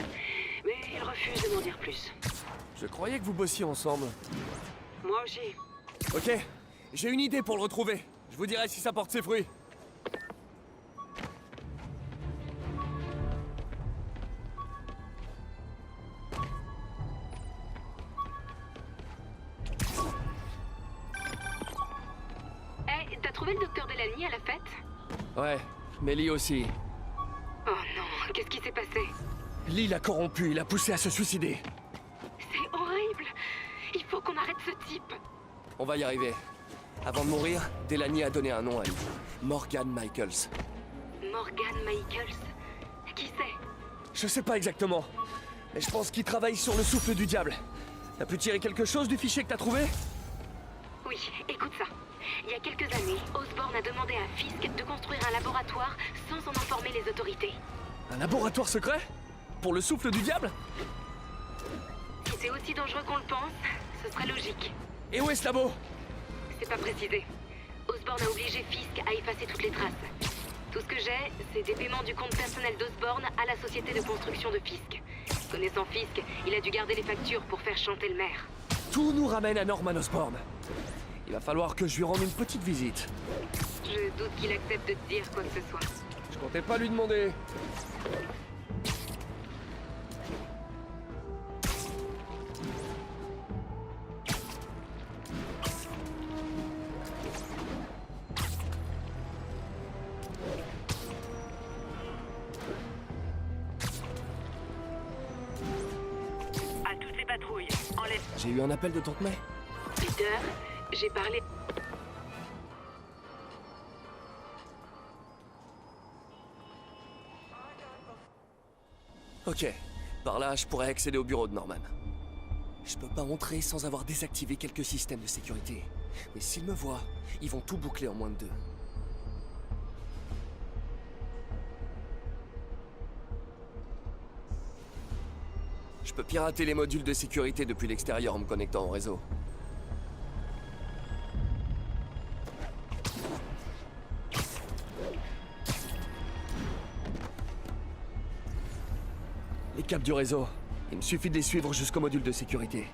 [SPEAKER 3] Mais il refuse de m'en dire plus.
[SPEAKER 9] Je croyais que vous bossiez ensemble.
[SPEAKER 3] Moi aussi.
[SPEAKER 9] Ok, j'ai une idée pour le retrouver. Je vous dirai si ça porte ses fruits.
[SPEAKER 3] Hey, t'as trouvé le docteur Delany à la fête?
[SPEAKER 9] Ouais, mais Lee aussi.
[SPEAKER 3] Oh non, qu'est-ce qui s'est passé?
[SPEAKER 9] Lee l'a corrompu, il l'a poussé à se suicider.
[SPEAKER 3] C'est horrible. Il faut qu'on arrête ce type.
[SPEAKER 9] On va y arriver. Avant de mourir, Delany a donné un nom à lui. Morgan Michaels.
[SPEAKER 3] Morgan Michaels? Qui c'est?
[SPEAKER 9] Je sais pas exactement, mais je pense qu'il travaille sur le souffle du diable. T'as pu tirer quelque chose du fichier que t'as trouvé?
[SPEAKER 3] Oui, écoute ça. Il y a quelques années, Osborn a demandé à Fisk de construire un laboratoire sans en informer les autorités.
[SPEAKER 9] Un laboratoire secret? Pour le souffle du diable?
[SPEAKER 3] Si c'est aussi dangereux qu'on le pense, ce serait logique.
[SPEAKER 9] Et où est ce labo?
[SPEAKER 3] C'est pas précisé. Osborn a obligé Fisk à effacer toutes les traces. Tout ce que j'ai, c'est des paiements du compte personnel d'Osborn à la société de construction de Fisk. Connaissant Fisk, il a dû garder les factures pour faire chanter le maire.
[SPEAKER 9] Tout nous ramène à Norman Osborn. Il va falloir que je lui rende une petite visite.
[SPEAKER 3] Je doute qu'il accepte de te dire quoi que ce soit.
[SPEAKER 9] Je comptais pas lui demander.
[SPEAKER 2] À toutes les patrouilles, enlève.
[SPEAKER 9] J'ai eu un appel de Tante May.
[SPEAKER 3] Peter, j'ai parlé...
[SPEAKER 9] Ok, par là, je pourrais accéder au bureau de Norman. Je peux pas entrer sans avoir désactivé quelques systèmes de sécurité. Mais s'ils me voient, ils vont tout boucler en moins de 2. Je peux pirater les modules de sécurité depuis l'extérieur en me connectant au réseau. Les câbles du réseau. Il me suffit de les suivre jusqu'au module de sécurité.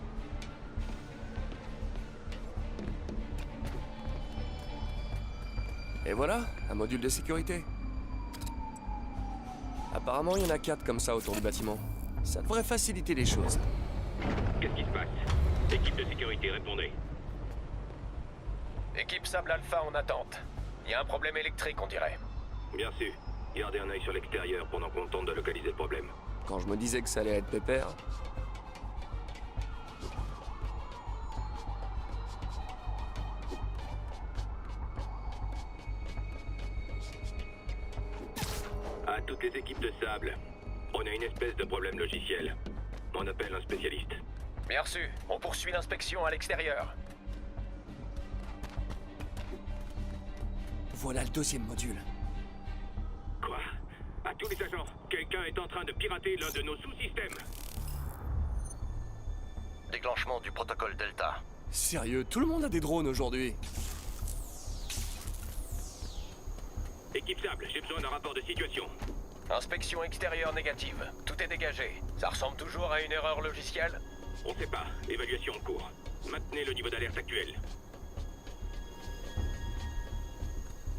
[SPEAKER 9] Et voilà, un module de sécurité. Apparemment, il y en a 4 comme ça autour du bâtiment. Ça devrait faciliter les choses.
[SPEAKER 10] Qu'est-ce qui se passe? Équipe de sécurité, répondez. Équipe Sable Alpha en attente. Il y a un problème électrique, on dirait. Bien sûr. Gardez un œil sur l'extérieur pendant qu'on tente de localiser le problème.
[SPEAKER 9] Quand je me disais que ça allait être pépère...
[SPEAKER 10] À toutes les équipes de Sable, on a une espèce de problème logiciel. On appelle un spécialiste. Bien reçu. On poursuit l'inspection à l'extérieur.
[SPEAKER 9] Voilà le 2e module.
[SPEAKER 10] Quoi? À tous les agents, quelqu'un est en train de pirater l'un de nos sous-systèmes.
[SPEAKER 16] Déclenchement du protocole Delta.
[SPEAKER 9] Sérieux, tout le monde a des drones aujourd'hui.
[SPEAKER 10] Équipe Sable, j'ai besoin d'un rapport de situation.
[SPEAKER 16] Inspection extérieure négative. Tout est dégagé. Ça ressemble toujours à une erreur logicielle?
[SPEAKER 10] On sait pas. Évaluation en cours. Maintenez le niveau d'alerte actuel.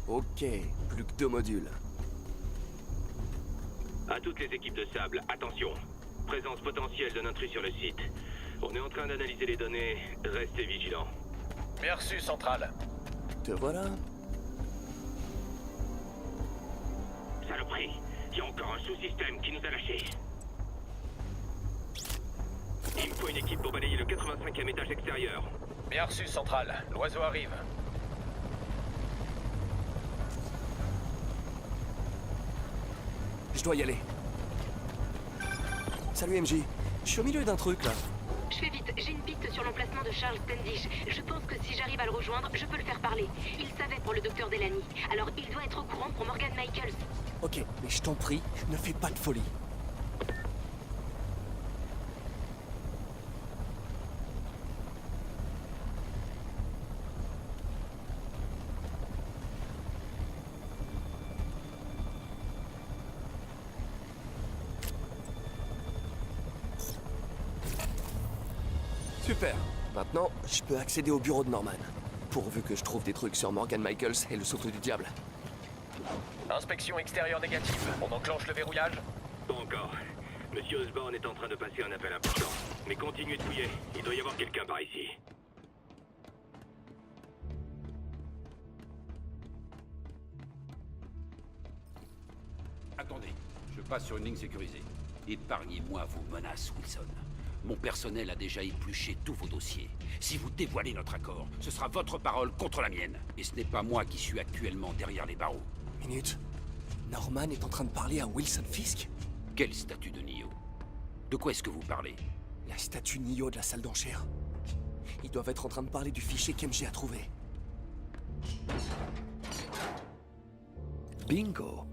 [SPEAKER 9] Ok, plus que 2 modules.
[SPEAKER 10] À toutes les équipes de Sable, attention. Présence potentielle d'un intrus sur le site. On est en train d'analyser les données. Restez vigilants.
[SPEAKER 14] Bien reçu, Central.
[SPEAKER 9] Te voilà.
[SPEAKER 10] Saloperie. Il y a encore un sous-système qui nous a lâchés. Il me faut une équipe pour balayer le 85e étage extérieur.
[SPEAKER 14] Bien reçu, Central. L'oiseau arrive.
[SPEAKER 9] Je dois y aller. Salut MJ. Je suis au milieu d'un truc là.
[SPEAKER 3] Je fais vite, j'ai une piste sur l'emplacement de Charles Standish. Je pense que si j'arrive à le rejoindre, je peux le faire parler. Il savait pour le docteur Delany. Alors il doit être au courant pour Morgan Michaels.
[SPEAKER 9] Ok, mais je t'en prie, ne fais pas de folie. Super. Maintenant, je peux accéder au bureau de Norman. Pourvu que je trouve des trucs sur Morgan Michaels et le souffle du diable.
[SPEAKER 14] Inspection extérieure négative. On enclenche le verrouillage?
[SPEAKER 10] Pas encore. Monsieur Osborn est en train de passer un appel important. Mais continuez de fouiller. Il doit y avoir quelqu'un par ici.
[SPEAKER 1] Attendez, je passe sur une ligne sécurisée. Épargnez-moi vos menaces, Wilson. Mon personnel a déjà épluché tous vos dossiers. Si vous dévoilez notre accord, ce sera votre parole contre la mienne. Et ce n'est pas moi qui suis actuellement derrière les barreaux.
[SPEAKER 9] Minute. Norman est en train de parler à Wilson Fisk?
[SPEAKER 1] Quelle statue de Neo? De quoi est-ce que vous parlez?
[SPEAKER 9] La statue Neo de la salle d'enchères. Ils doivent être en train de parler du fichier qu'MG a trouvé. Bingo.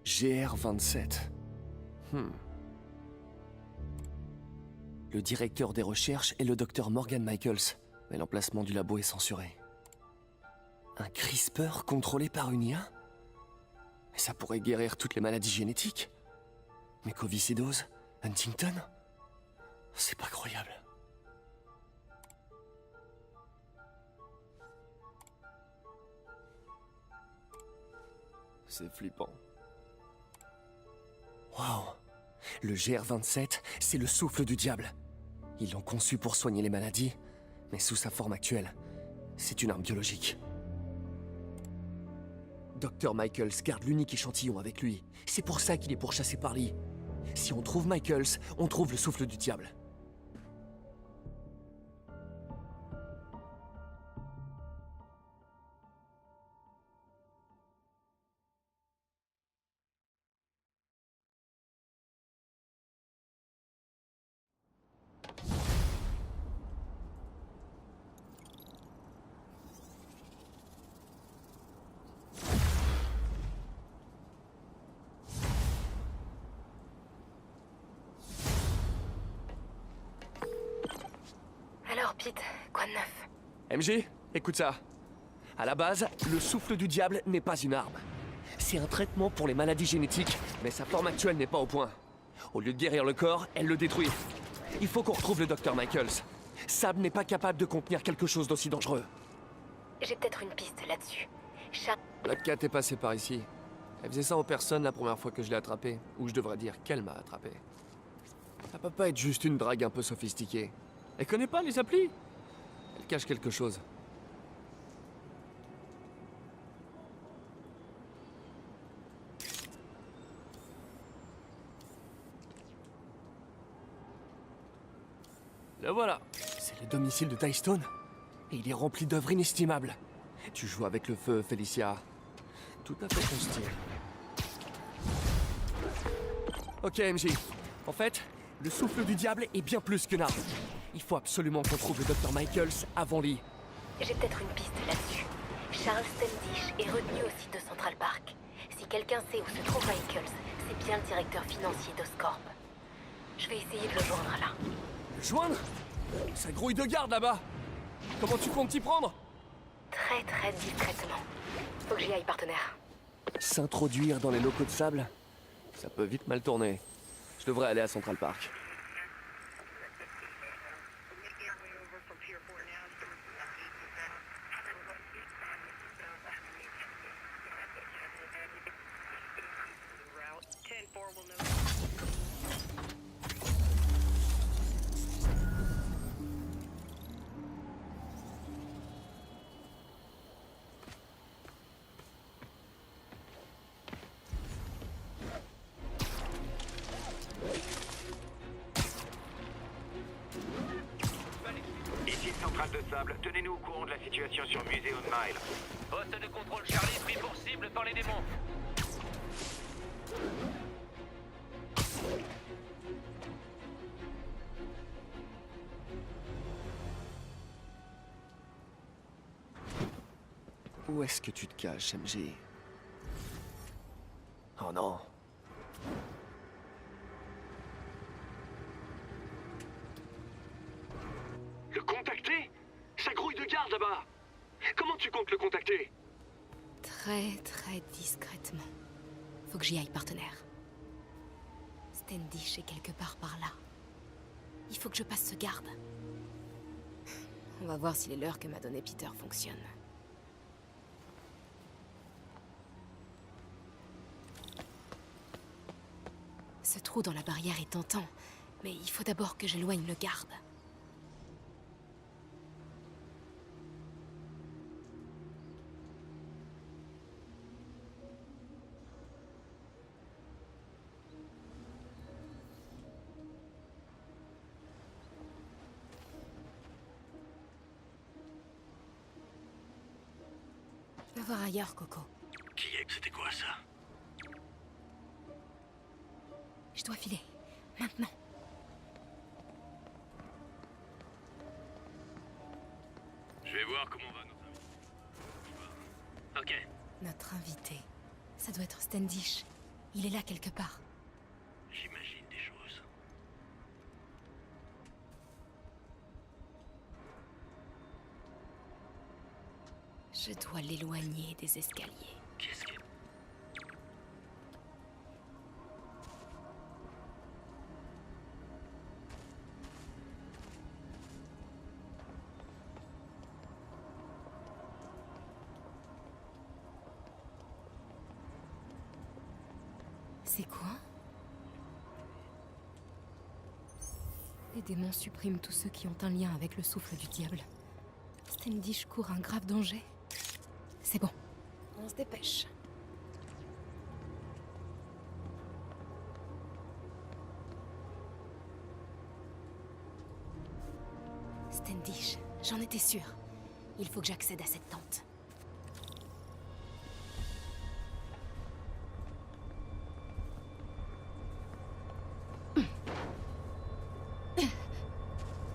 [SPEAKER 9] GR-27. Le directeur des recherches est le docteur Morgan Michaels, mais l'emplacement du labo est censuré. Un CRISPR contrôlé par une IA? Mais ça pourrait guérir toutes les maladies génétiques. Mucoviscidose, Huntington? C'est pas croyable. C'est flippant. Waouh! Le GR-27, c'est le souffle du diable. Ils l'ont conçu pour soigner les maladies, mais sous sa forme actuelle, c'est une arme biologique. Dr. Michaels garde l'unique échantillon avec lui. C'est pour ça qu'il est pourchassé par Lee. Si on trouve Michaels, on trouve le souffle du diable.
[SPEAKER 8] Alors, Pete, quoi de neuf?
[SPEAKER 9] MJ, écoute ça. À la base, le souffle du diable n'est pas une arme. C'est un traitement pour les maladies génétiques, mais sa forme actuelle n'est pas au point. Au lieu de guérir le corps, elle le détruit. Il faut qu'on retrouve le Dr. Michaels. Sable n'est pas capable de contenir quelque chose d'aussi dangereux.
[SPEAKER 8] J'ai peut-être une piste là-dessus.
[SPEAKER 9] Black Cat est passée par ici. Elle faisait ça en personne la première fois que je l'ai attrapée. Ou je devrais dire qu'elle m'a attrapé. Ça peut pas être juste une drague un peu sophistiquée. Elle connaît pas les applis. Elle cache quelque chose. Le voilà. C'est le domicile de Ty Stone. Et il est rempli d'œuvres inestimables. Tu joues avec le feu, Felicia. Tout à fait ton style. Ok, MJ. En fait, le souffle du diable est bien plus qu'une arme. Il faut absolument qu'on trouve le Dr. Michaels avant Lee.
[SPEAKER 8] J'ai peut-être une piste là-dessus. Charles Standish est retenu au site de Central Park. Si quelqu'un sait où se trouve Michaels, c'est bien le directeur financier d'Oscorp. Je vais essayer de le joindre là.
[SPEAKER 9] Le joindre? Ça grouille de garde là-bas. Comment tu comptes t'y prendre?
[SPEAKER 8] Très très discrètement. Faut que j'y aille, partenaire.
[SPEAKER 9] S'introduire dans les locaux de Sable? Ça peut vite mal tourner. Je devrais aller à Central Park.
[SPEAKER 10] Ici Centrale de Sable, tenez-nous au courant de la situation sur Muséum Mile.
[SPEAKER 14] Poste de contrôle Charlie pris pour cible par les démons.
[SPEAKER 5] Où est-ce que tu te caches, MJ? Oh non.
[SPEAKER 16] Le contacter? Ça grouille de garde là-bas. Comment tu comptes le contacter?
[SPEAKER 8] Très, très discrètement. Faut que j'y aille, partenaire. Standish est quelque part par là. Il faut que je passe ce garde. On va voir si les leurres que m'a donné Peter fonctionnent. Ce trou dans la barrière est tentant, mais il faut d'abord que j'éloigne le garde. Va voir ailleurs, Coco.
[SPEAKER 16] Qui est que c'était quoi ça?
[SPEAKER 8] Je dois filer. Maintenant.
[SPEAKER 10] Je vais voir comment va notre invité. Ok.
[SPEAKER 8] Notre invité. Ça doit être Standish. Il est là quelque part.
[SPEAKER 16] J'imagine des choses.
[SPEAKER 8] Je dois l'éloigner des escaliers.
[SPEAKER 16] Qu'est-ce que...
[SPEAKER 8] C'est quoi? Les démons suppriment tous ceux qui ont un lien avec le souffle du diable. Standish court un grave danger. C'est bon. On se dépêche. Standish, j'en étais sûre. Il faut que j'accède à cette tente.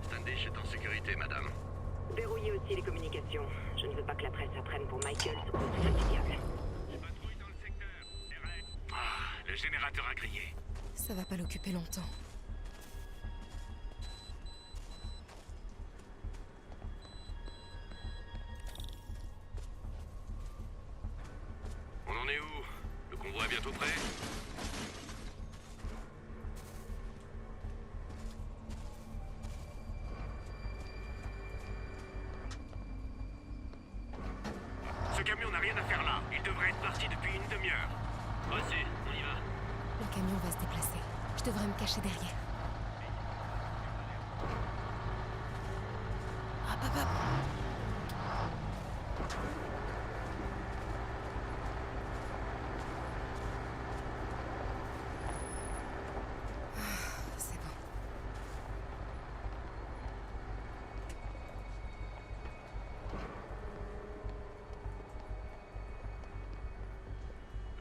[SPEAKER 10] Standish est en sécurité, madame.
[SPEAKER 2] Verrouillez aussi les communications. Je ne veux pas que la presse apprenne pour Michael ce qu'on fait du diable.
[SPEAKER 10] Le générateur a grillé.
[SPEAKER 8] Ça va pas l'occuper longtemps.
[SPEAKER 10] On en est où? Le convoi est bientôt prêt? Ce camion n'a rien à faire là. Il devrait être parti depuis une demi-heure. Reçu, on y va.
[SPEAKER 8] Le camion va se déplacer. Je devrais me cacher derrière. Hop, hop, hop. C'est bon.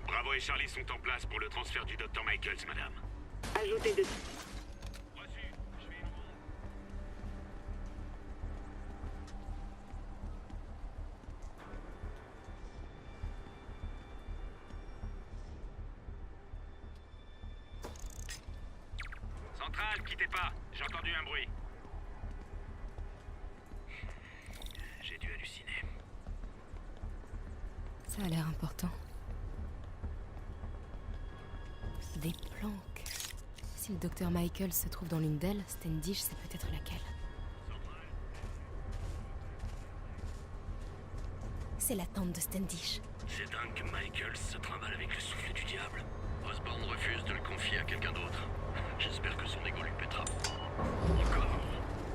[SPEAKER 10] Bravo et Charlie sont en place pour le transfert du Dr. Michaels, madame.
[SPEAKER 2] Ajoutez de...
[SPEAKER 10] Centrale, quittez pas. J'ai entendu un bruit. J'ai dû halluciner.
[SPEAKER 8] Ça a l'air important. Des planques. Si le docteur Michael se trouve dans l'une d'elles, Standish sait peut-être laquelle. C'est la tente de Standish.
[SPEAKER 10] C'est dingue que Michael se trimballe avec le souffle du diable. Osborn refuse de le confier à quelqu'un d'autre. J'espère que son ego lui pètera. Encore?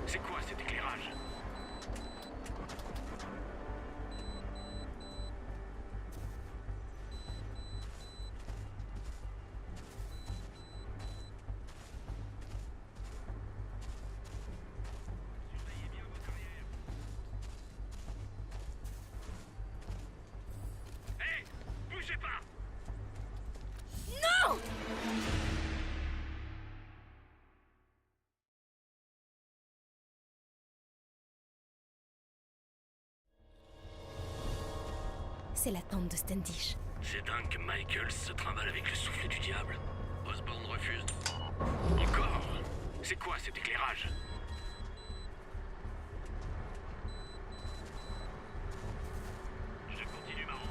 [SPEAKER 10] C'est quoi cet éclairage? Bougez pas!
[SPEAKER 8] Non! C'est la tente de Standish.
[SPEAKER 10] C'est dingue que Michael se trimballe avec le souffle du diable. Osborn refuse. Encore? C'est quoi cet éclairage? Je continue ma ronde.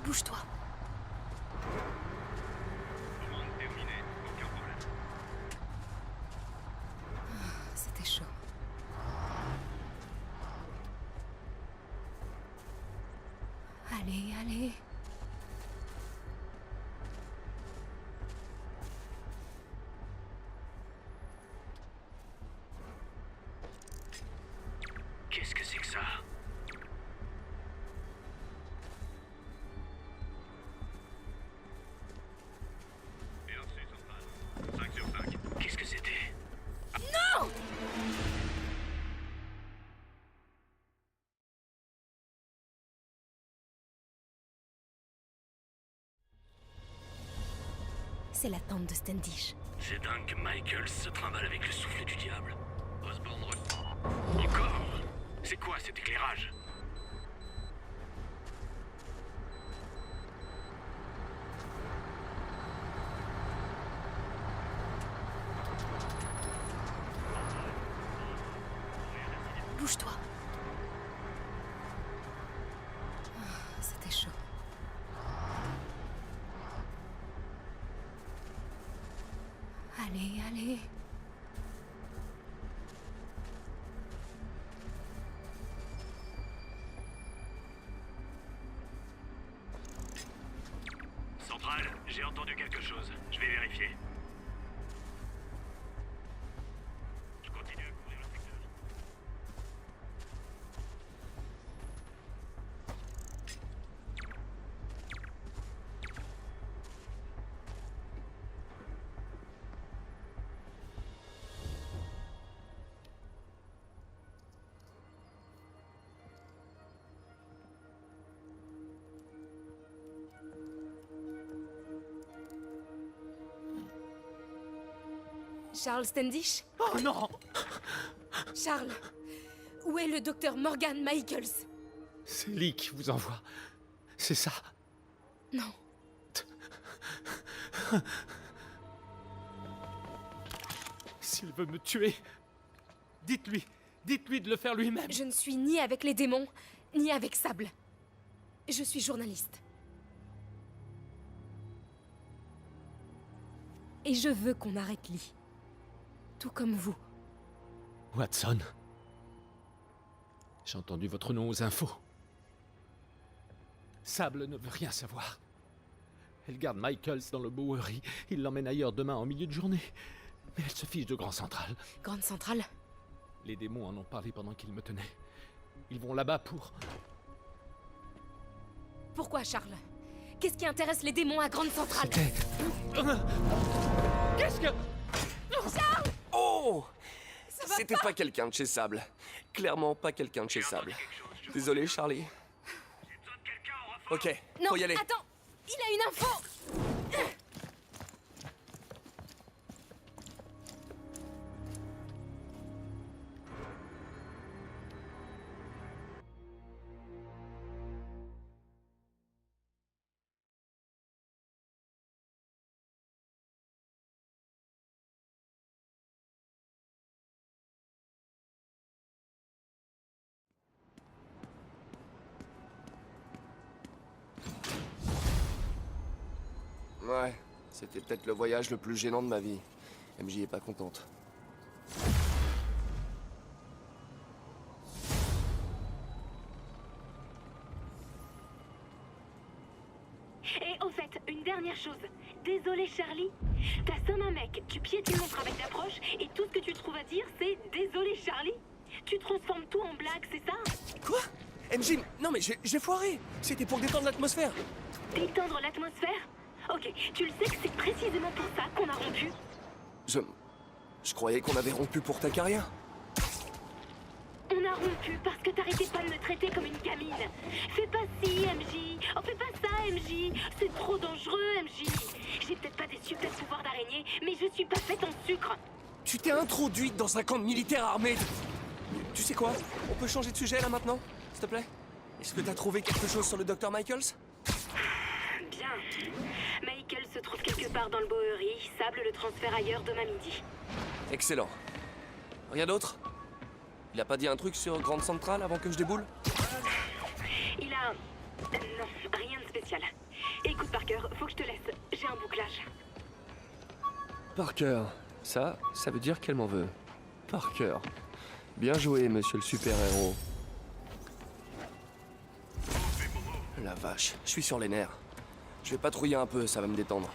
[SPEAKER 8] Bouge-toi.
[SPEAKER 10] Commande terminée, aucun problème.
[SPEAKER 8] C'était chaud. Allez, allez.
[SPEAKER 10] Qu'est-ce que c'est que ça? Qu'est-ce que c'était?
[SPEAKER 8] Non! C'est la tente de Standish.
[SPEAKER 10] C'est dingue que Michael se trimballe avec le souffle du diable. Osborn Encore? C'est quoi cet éclairage?
[SPEAKER 8] Bouge-toi. C'était chaud. Allez, allez.
[SPEAKER 10] Centrale, j'ai entendu quelque chose. Je vais vérifier. Je continue à couvrir le secteur.
[SPEAKER 8] Charles Standish?
[SPEAKER 9] Oh non!
[SPEAKER 8] Charles, où est le docteur Morgan Michaels?
[SPEAKER 15] C'est Lee qui vous envoie. C'est ça?
[SPEAKER 8] Non.
[SPEAKER 15] S'il veut me tuer, dites-lui de le faire lui-même.
[SPEAKER 8] Je ne suis ni avec les démons, ni avec Sable. Je suis journaliste. Et je veux qu'on arrête Lee. Tout comme vous.
[SPEAKER 15] Watson. J'ai entendu votre nom aux infos. Sable ne veut rien savoir. Elle garde Michaels dans le Bowery. Il l'emmène ailleurs demain en milieu de journée. Mais elle se fiche de Grand Central.
[SPEAKER 8] Grande Centrale?
[SPEAKER 15] Les démons en ont parlé pendant qu'ils me tenaient. Ils vont là-bas pour...
[SPEAKER 8] Pourquoi, Charles? Qu'est-ce qui intéresse les démons à Grande Centrale?
[SPEAKER 15] Qu'est-ce que...
[SPEAKER 8] Charles!
[SPEAKER 9] Oh! C'était pas quelqu'un de chez Sable. Clairement pas quelqu'un de chez Sable. Désolé, Charlie. Ok,
[SPEAKER 8] Non,
[SPEAKER 9] faut y aller.
[SPEAKER 8] attends! Il a une info!
[SPEAKER 5] Ouais, c'était peut-être le voyage le plus gênant de ma vie. MJ est pas contente.
[SPEAKER 3] Et au fait, une dernière chose. Désolé Charlie. T'assommes un mec, tu piétines mon travail d'approche, et tout ce que tu trouves à dire, c'est désolé Charlie. Tu transformes tout en blague, c'est ça?
[SPEAKER 9] Quoi? MJ, non mais j'ai foiré. C'était pour détendre l'atmosphère.
[SPEAKER 3] Détendre l'atmosphère? Ok, tu le sais que c'est précisément pour ça qu'on a rompu?
[SPEAKER 5] Je croyais qu'on avait rompu pour ta carrière.
[SPEAKER 3] On a rompu parce que t'arrêtais pas de me traiter comme une gamine. Fais pas ci, MJ. Oh, fais pas ça, MJ. C'est trop dangereux, MJ. J'ai peut-être pas des super pouvoirs d'araignée, mais je suis pas faite en sucre.
[SPEAKER 9] Tu t'es introduite dans un camp de militaires armés. Tu sais quoi? On peut changer de sujet là maintenant? S'il te plaît? Est-ce que t'as trouvé quelque chose sur le Dr. Michaels?
[SPEAKER 3] Bien. Michael se trouve quelque part dans le Bowery. Sable le transfert ailleurs demain midi.
[SPEAKER 9] Excellent. Rien d'autre? Il a pas dit un truc sur Grande Centrale avant que je déboule?
[SPEAKER 3] Il a... Non, rien de spécial. Écoute Parker, faut que je te laisse. J'ai un bouclage.
[SPEAKER 9] Parker. Ça veut dire qu'elle m'en veut. Parker. Bien joué, monsieur le super-héros. La vache, je suis sur les nerfs. Je vais patrouiller un peu, ça va me détendre.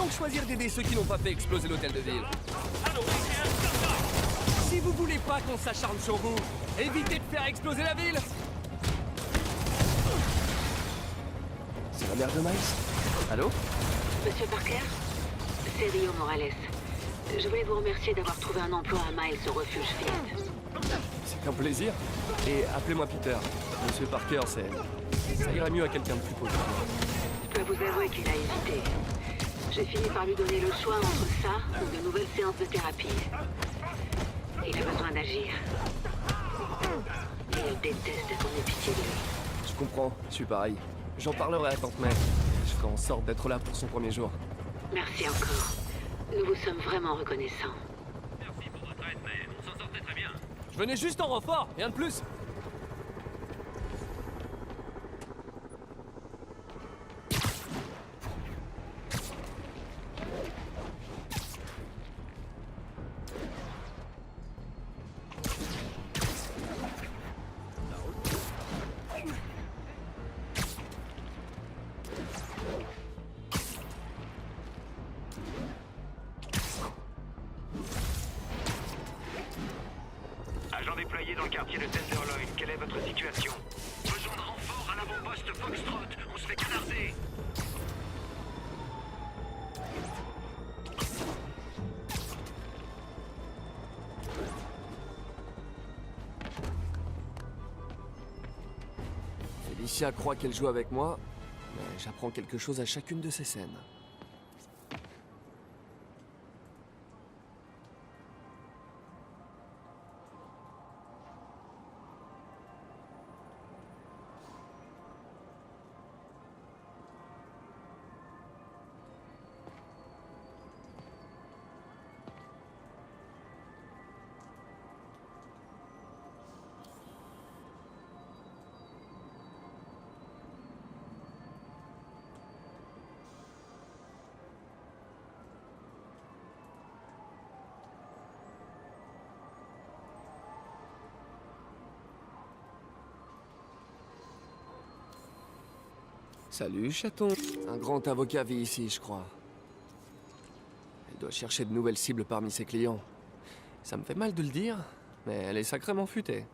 [SPEAKER 9] Choisir d'aider ceux qui n'ont pas fait exploser l'hôtel de ville. Si vous voulez pas qu'on s'acharne sur vous, évitez de faire exploser la ville.
[SPEAKER 5] C'est la mère de Miles? Allô?
[SPEAKER 3] Monsieur Parker? C'est Rio Morales. Je voulais vous remercier d'avoir trouvé un emploi à Miles au refuge Fiat.
[SPEAKER 9] C'est un plaisir. Et appelez-moi Peter. Monsieur Parker, ça irait mieux à quelqu'un de plus positif.
[SPEAKER 3] Je peux vous avouer qu'il a hésité. J'ai fini par lui donner le choix entre ça ou de nouvelles séances de thérapie. Il a besoin d'agir. Et il déteste qu'on ait pitié de lui.
[SPEAKER 9] Je comprends, je suis pareil. J'en parlerai à Tante May. Je ferai en sorte d'être là pour son premier jour.
[SPEAKER 3] Merci encore. Nous vous sommes vraiment reconnaissants.
[SPEAKER 10] Merci pour votre aide, mais on s'en sortait très bien.
[SPEAKER 9] Je venais juste en renfort, rien de plus.
[SPEAKER 10] Agent déployé dans le quartier de Tenderloin, quelle est votre situation? Besoin de renfort à l'avant-poste Foxtrot, on se fait canarder.
[SPEAKER 9] Felicia croit qu'elle joue avec moi, mais j'apprends quelque chose à chacune de ces scènes. Salut, chaton. Un grand avocat vit ici, je crois. Elle doit chercher de nouvelles cibles parmi ses clients. Ça me fait mal de le dire, mais elle est sacrément futée.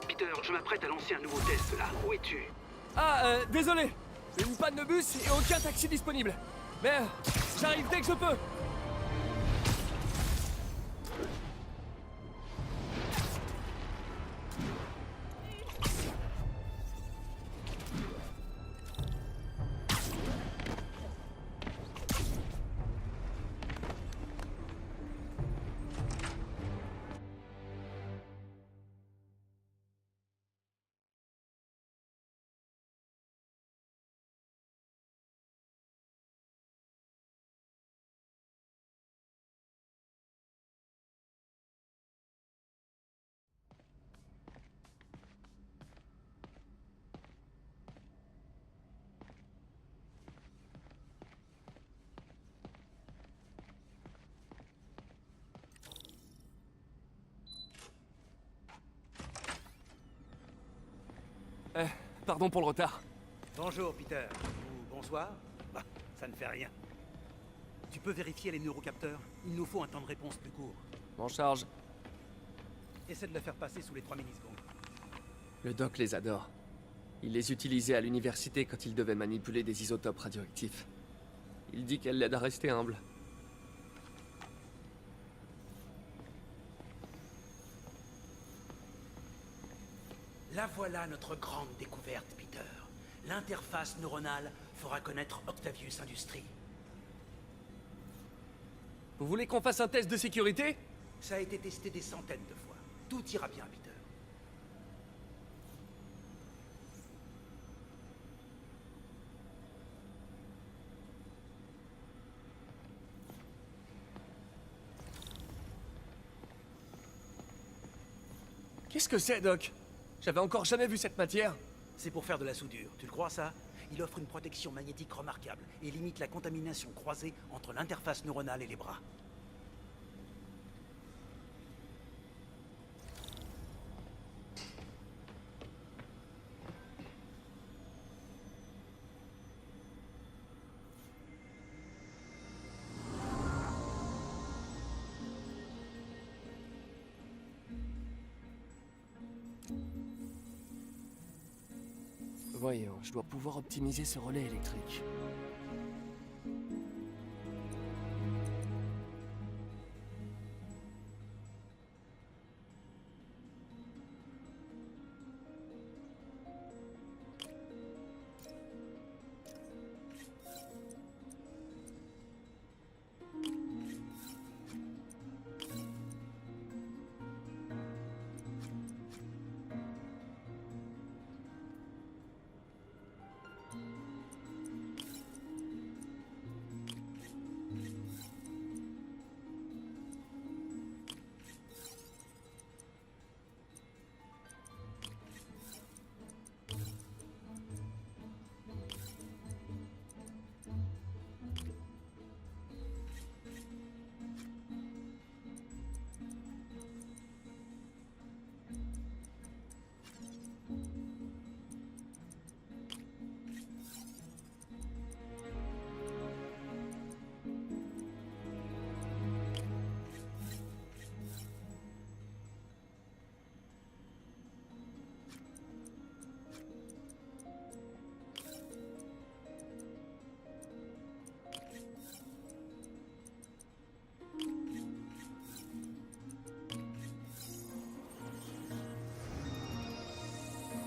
[SPEAKER 16] Peter, je m'apprête à lancer un nouveau test là. Où es-tu?
[SPEAKER 9] Ah, désolé. Une panne de bus et aucun taxi disponible. Mais j'arrive dès que je peux. Pardon pour le retard.
[SPEAKER 16] Bonjour, Peter. Ou bonsoir. Bah, ça ne fait rien. Tu peux vérifier les neurocapteurs? Il nous faut un temps de réponse plus court.
[SPEAKER 9] En charge.
[SPEAKER 16] Essaie de le faire passer sous les 3 millisecondes.
[SPEAKER 9] Le doc les adore. Il les utilisait à l'université quand il devait manipuler des isotopes radioactifs. Il dit qu'elle l'aide à rester humble.
[SPEAKER 16] La voilà notre grande découverte, Peter. L'interface neuronale fera connaître Octavius Industries.
[SPEAKER 9] Vous voulez qu'on fasse un test de sécurité?
[SPEAKER 16] Ça a été testé des centaines de fois. Tout ira bien, Peter.
[SPEAKER 9] Qu'est-ce que c'est, Doc? J'avais encore jamais vu cette matière.
[SPEAKER 16] C'est pour faire de la soudure, tu le crois ça? Il offre une protection magnétique remarquable et limite la contamination croisée entre l'interface neuronale et les bras.
[SPEAKER 5] Voyons, je dois pouvoir optimiser ce relais électrique.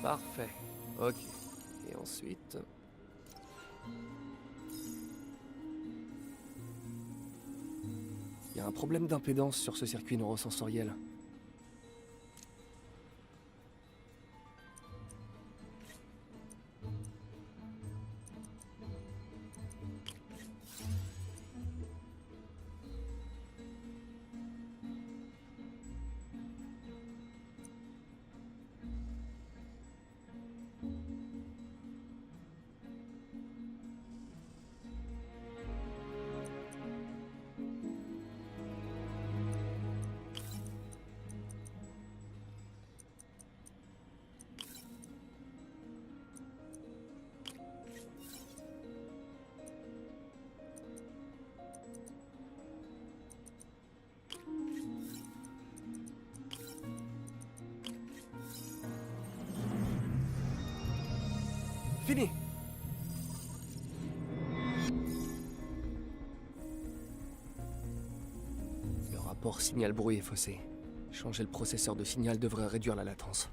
[SPEAKER 5] Parfait. Ok. Et ensuite... Il y a un problème d'impédance sur ce circuit neurosensoriel. Fini. Port signal brouillé faussé. Changer le processeur de signal devrait réduire la latence.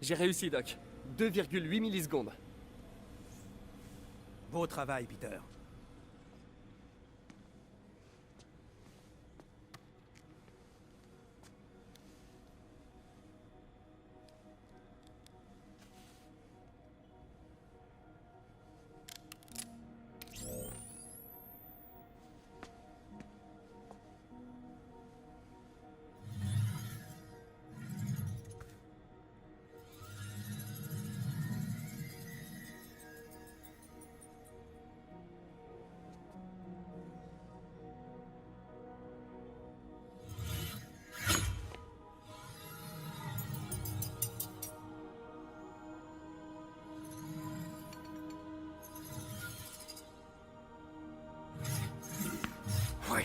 [SPEAKER 9] J'ai réussi, Doc. 2,8 millisecondes.
[SPEAKER 16] Beau travail, Peter.
[SPEAKER 1] Oui.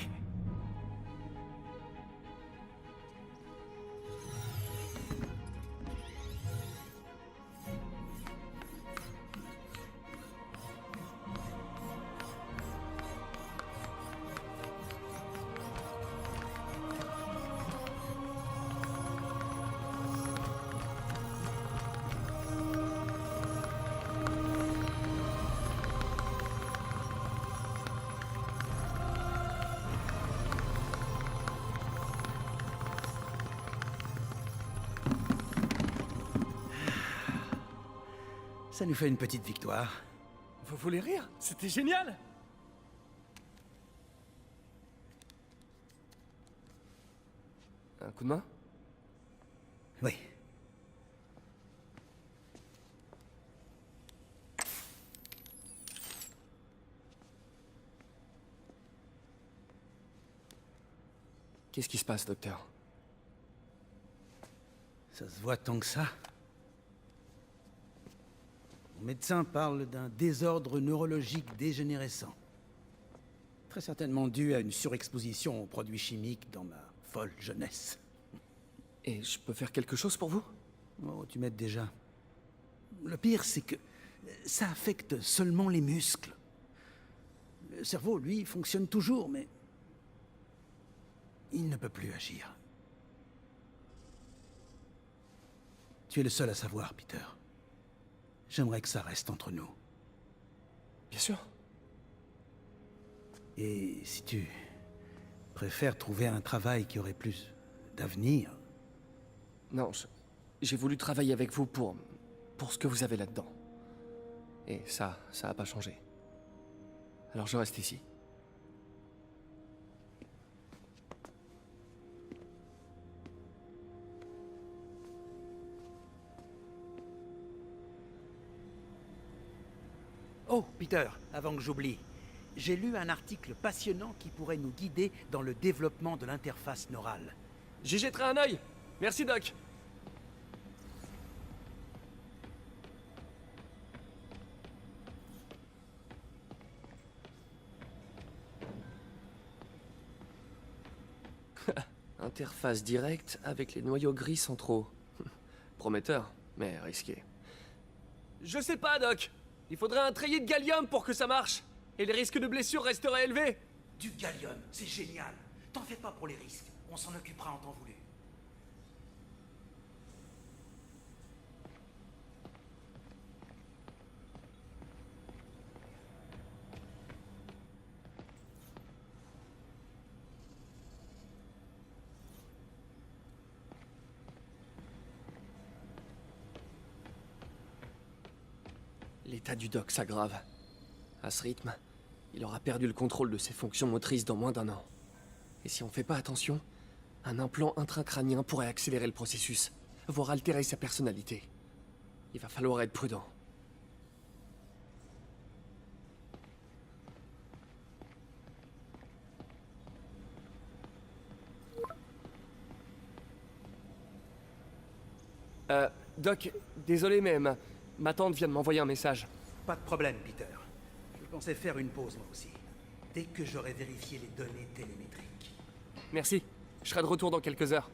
[SPEAKER 16] Ça nous fait une petite victoire.
[SPEAKER 9] Vous voulez rire? C'était génial! Un coup de main?
[SPEAKER 16] Oui.
[SPEAKER 5] Qu'est-ce qui se passe, docteur?
[SPEAKER 16] Ça se voit tant que ça. Mon médecin parle d'un désordre neurologique dégénérescent. Très certainement dû à une surexposition aux produits chimiques dans ma folle jeunesse.
[SPEAKER 5] Et je peux faire quelque chose pour vous?
[SPEAKER 16] Oh, tu m'aides déjà. Le pire, c'est que ça affecte seulement les muscles. Le cerveau, lui, fonctionne toujours, mais il ne peut plus agir. Tu es le seul à savoir, Peter. J'aimerais que ça reste entre nous.
[SPEAKER 5] Bien sûr.
[SPEAKER 16] Et si tu préfères trouver un travail qui aurait plus d'avenir...
[SPEAKER 5] Non, j'ai voulu travailler avec vous pour ce que vous avez là-dedans. Et ça a pas changé. Alors je reste ici.
[SPEAKER 16] Oh, Peter, avant que j'oublie, j'ai lu un article passionnant qui pourrait nous guider dans le développement de l'interface neurale.
[SPEAKER 9] J'y jetterai un œil. Merci, Doc. Interface directe avec les noyaux gris centraux. Prometteur, mais risqué. Je sais pas, Doc. Il faudrait un treillis de gallium pour que ça marche. Et les risques de blessures resteraient élevés.
[SPEAKER 16] Du gallium, c'est génial. T'en fais pas pour les risques. On s'en occupera en temps voulu.
[SPEAKER 9] L'état du Doc s'aggrave. À ce rythme, il aura perdu le contrôle de ses fonctions motrices dans moins d'1 an. Et si on fait pas attention, un implant intracrânien pourrait accélérer le processus, voire altérer sa personnalité. Il va falloir être prudent. Doc, désolé mais ma tante vient de m'envoyer un message.
[SPEAKER 16] Pas de problème, Peter. Je pensais faire une pause moi aussi. Dès que j'aurai vérifié les données télémétriques.
[SPEAKER 9] Merci. Je serai de retour dans quelques heures.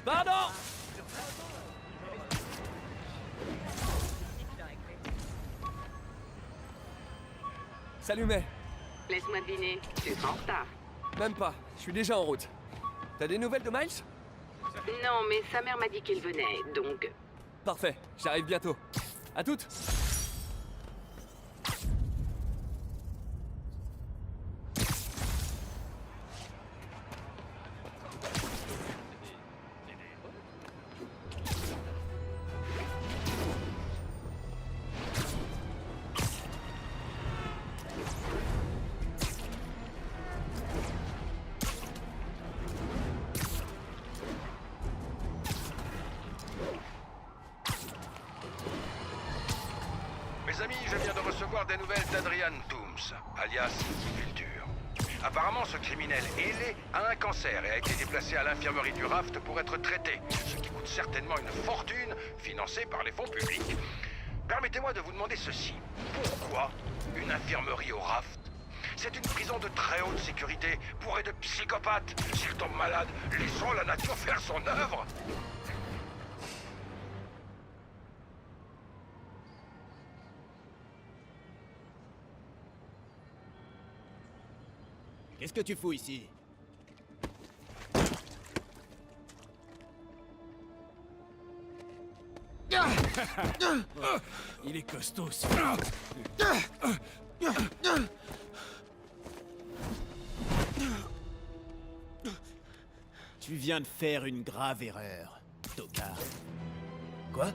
[SPEAKER 9] Pardon! Salut, May.
[SPEAKER 2] Laisse-moi deviner, tu seras en retard.
[SPEAKER 9] Même pas, je suis déjà en route. T'as des nouvelles de Miles?
[SPEAKER 2] Non, mais sa mère m'a dit qu'il venait, donc...
[SPEAKER 9] Parfait, j'arrive bientôt. À toutes!
[SPEAKER 7] Mes amis, je viens de recevoir des nouvelles d'Adrian Toombs, alias Vulture. Apparemment, ce criminel ailé a un cancer et a été déplacé à l'infirmerie du Raft pour être traité, ce qui coûte certainement une fortune financée par les fonds publics. Permettez-moi de vous demander ceci. Pourquoi une infirmerie au Raft? C'est une prison de très haute sécurité, bourrée de psychopathes. S'il tombe malade, laissons la nature faire son œuvre.
[SPEAKER 12] Qu'est-ce que tu fous ici? Il est costaud, ce... Tu viens de faire une grave erreur, tocard. Quoi?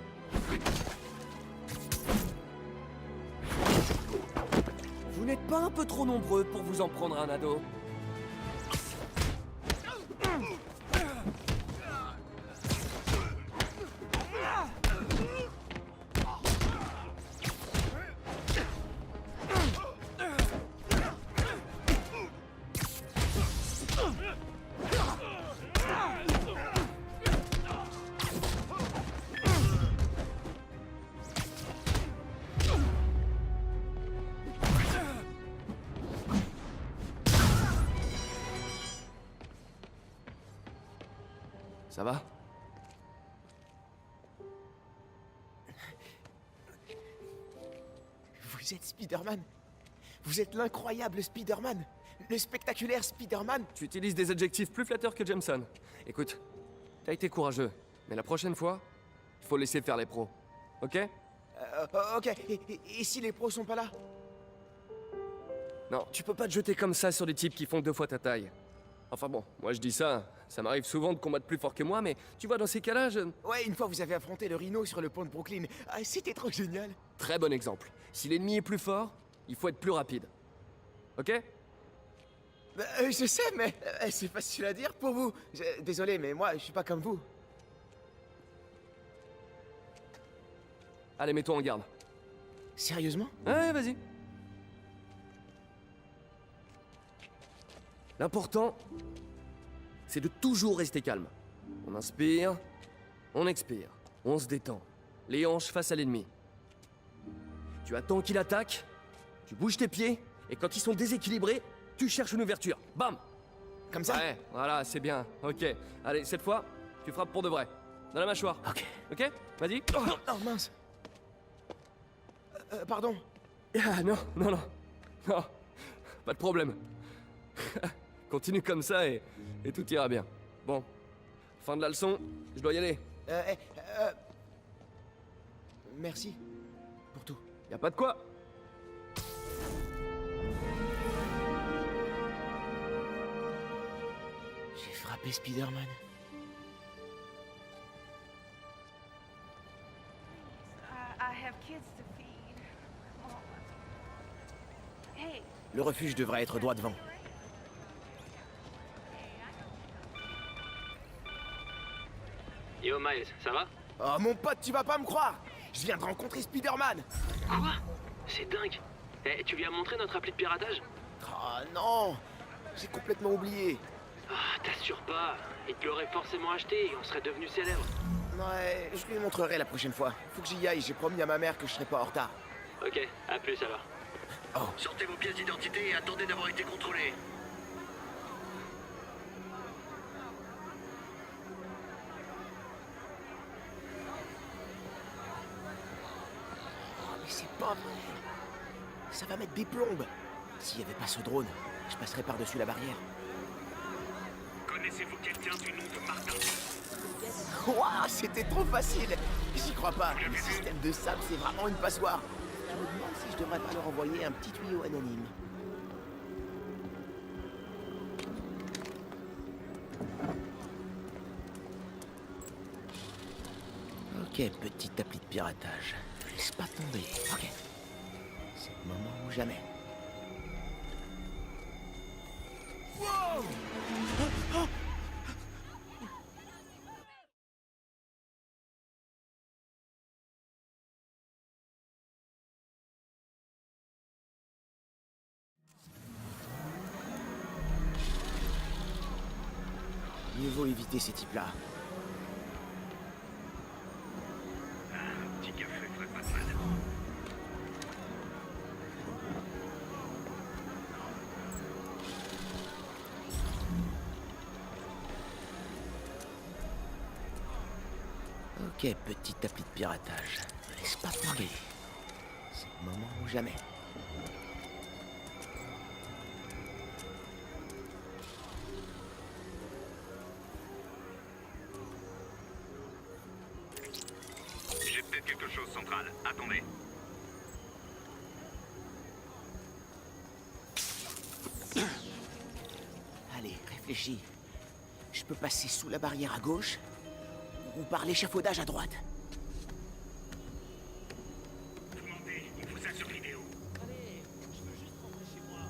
[SPEAKER 9] Vous n'êtes pas un peu trop nombreux pour vous en prendre un ado? Ça va?
[SPEAKER 21] Vous êtes Spider-Man. Vous êtes l'incroyable Spider-Man. Le spectaculaire Spider-Man.
[SPEAKER 9] Tu utilises des adjectifs plus flatteurs que Jameson. Écoute, t'as été courageux, mais la prochaine fois, Il faut laisser faire les pros. Ok?
[SPEAKER 21] Ok, et si les pros sont pas là?
[SPEAKER 9] Non, tu peux pas te jeter comme ça sur des types qui font 2 fois ta taille. Enfin bon, moi je dis ça, ça m'arrive souvent de combattre plus fort que moi, mais tu vois, dans ces cas-là,
[SPEAKER 21] Ouais, une fois vous avez affronté le Rhino sur le pont de Brooklyn. Ah, c'était trop génial.
[SPEAKER 9] Très bon exemple. Si l'ennemi est plus fort, il faut être plus rapide. Ok?
[SPEAKER 21] Bah, je sais, mais c'est facile à dire pour vous. Désolé, mais moi, je suis pas comme vous.
[SPEAKER 9] Allez, mets-toi en garde.
[SPEAKER 21] Sérieusement?
[SPEAKER 9] Ouais, vas-y. L'important, c'est de toujours rester calme. On inspire, on expire, on se détend. Les hanches face à l'ennemi. Tu attends qu'il attaque, tu bouges tes pieds, et quand ils sont déséquilibrés, tu cherches une ouverture. Bam!
[SPEAKER 21] Comme ça?
[SPEAKER 9] Ouais, voilà, c'est bien. Ok. Allez, cette fois, tu frappes pour de vrai. Dans la mâchoire.
[SPEAKER 21] Ok.
[SPEAKER 9] Ok? Vas-y.
[SPEAKER 21] Oh mince. Pardon.
[SPEAKER 9] Ah non, non, non. Non, pas de problème. Continue comme ça et tout ira bien. Bon, fin de la leçon, je dois y aller.
[SPEAKER 21] Merci pour tout.
[SPEAKER 9] Y a pas de quoi.
[SPEAKER 21] J'ai frappé Spider-Man. Le refuge devrait être droit devant.
[SPEAKER 14] Yo Miles, ça va?
[SPEAKER 21] Oh mon pote, tu vas pas me croire! Je viens de rencontrer Spider-Man!
[SPEAKER 14] Quoi? C'est dingue. Eh, tu lui as montré notre appli de piratage?
[SPEAKER 21] Oh non! J'ai complètement oublié.
[SPEAKER 14] Ah, t'assures pas. Il te l'aurait forcément acheté et on serait devenu célèbre.
[SPEAKER 21] Ouais, je lui montrerai la prochaine fois. Faut que j'y aille, j'ai promis à ma mère que je serais pas en retard.
[SPEAKER 14] Ok, à plus alors.
[SPEAKER 21] Oh.
[SPEAKER 10] Sortez vos pièces d'identité et attendez d'avoir été contrôlés.
[SPEAKER 21] Mais c'est pas vrai. Ça va mettre des plombes. S'il y avait pas ce drone, je passerais par-dessus la barrière.
[SPEAKER 10] Connaissez-vous quelqu'un du nom de Martin?
[SPEAKER 21] Ouah, c'était trop facile. J'y crois pas. Le système de sable, c'est vraiment une passoire. Je me demande si je devrais pas leur envoyer un petit tuyau anonyme. Ok, petite appli de piratage. Laisse pas tomber. Ok. C'est le moment ou jamais. Wow! Mieux vaut éviter ces types-là.
[SPEAKER 10] Un petit café ferait pas de mal.
[SPEAKER 21] Ok, petite appli de piratage. Laisse pas tomber. C'est le moment ou jamais.
[SPEAKER 10] J'ai peut-être quelque chose central. Attendez.
[SPEAKER 21] Allez, réfléchis. Je peux passer sous la barrière à gauche ou par l'échafaudage à droite.
[SPEAKER 10] Vous mentez, on vous a sur vidéo. Allez, je veux juste rentrer chez moi.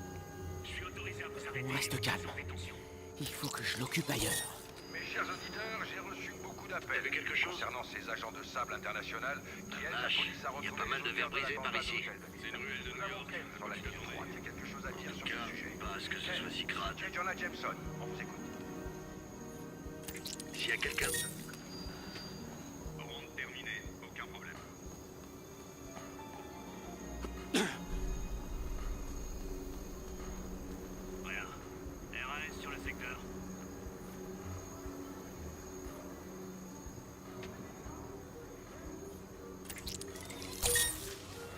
[SPEAKER 10] Je suis autorisé à vous arrêter.
[SPEAKER 21] On reste calme. Il faut que je l'occupe ailleurs.
[SPEAKER 7] Mes chers auditeurs, j'ai reçu beaucoup d'appels concernant ces agents de sable international qui aident la police à retrouver.
[SPEAKER 10] Il y a pas mal de verres brisés par ici. C'est une ruelle de New York.
[SPEAKER 7] Sur la ligne droite, il y a quelque chose à dire sur ce sujet.
[SPEAKER 10] Pas à ce que ce soit si grave.
[SPEAKER 7] J. Jonah Jameson, on vous écoute.
[SPEAKER 10] S'il y a quelqu'un... Ronde terminée, aucun problème. Voilà. RAS sur le secteur.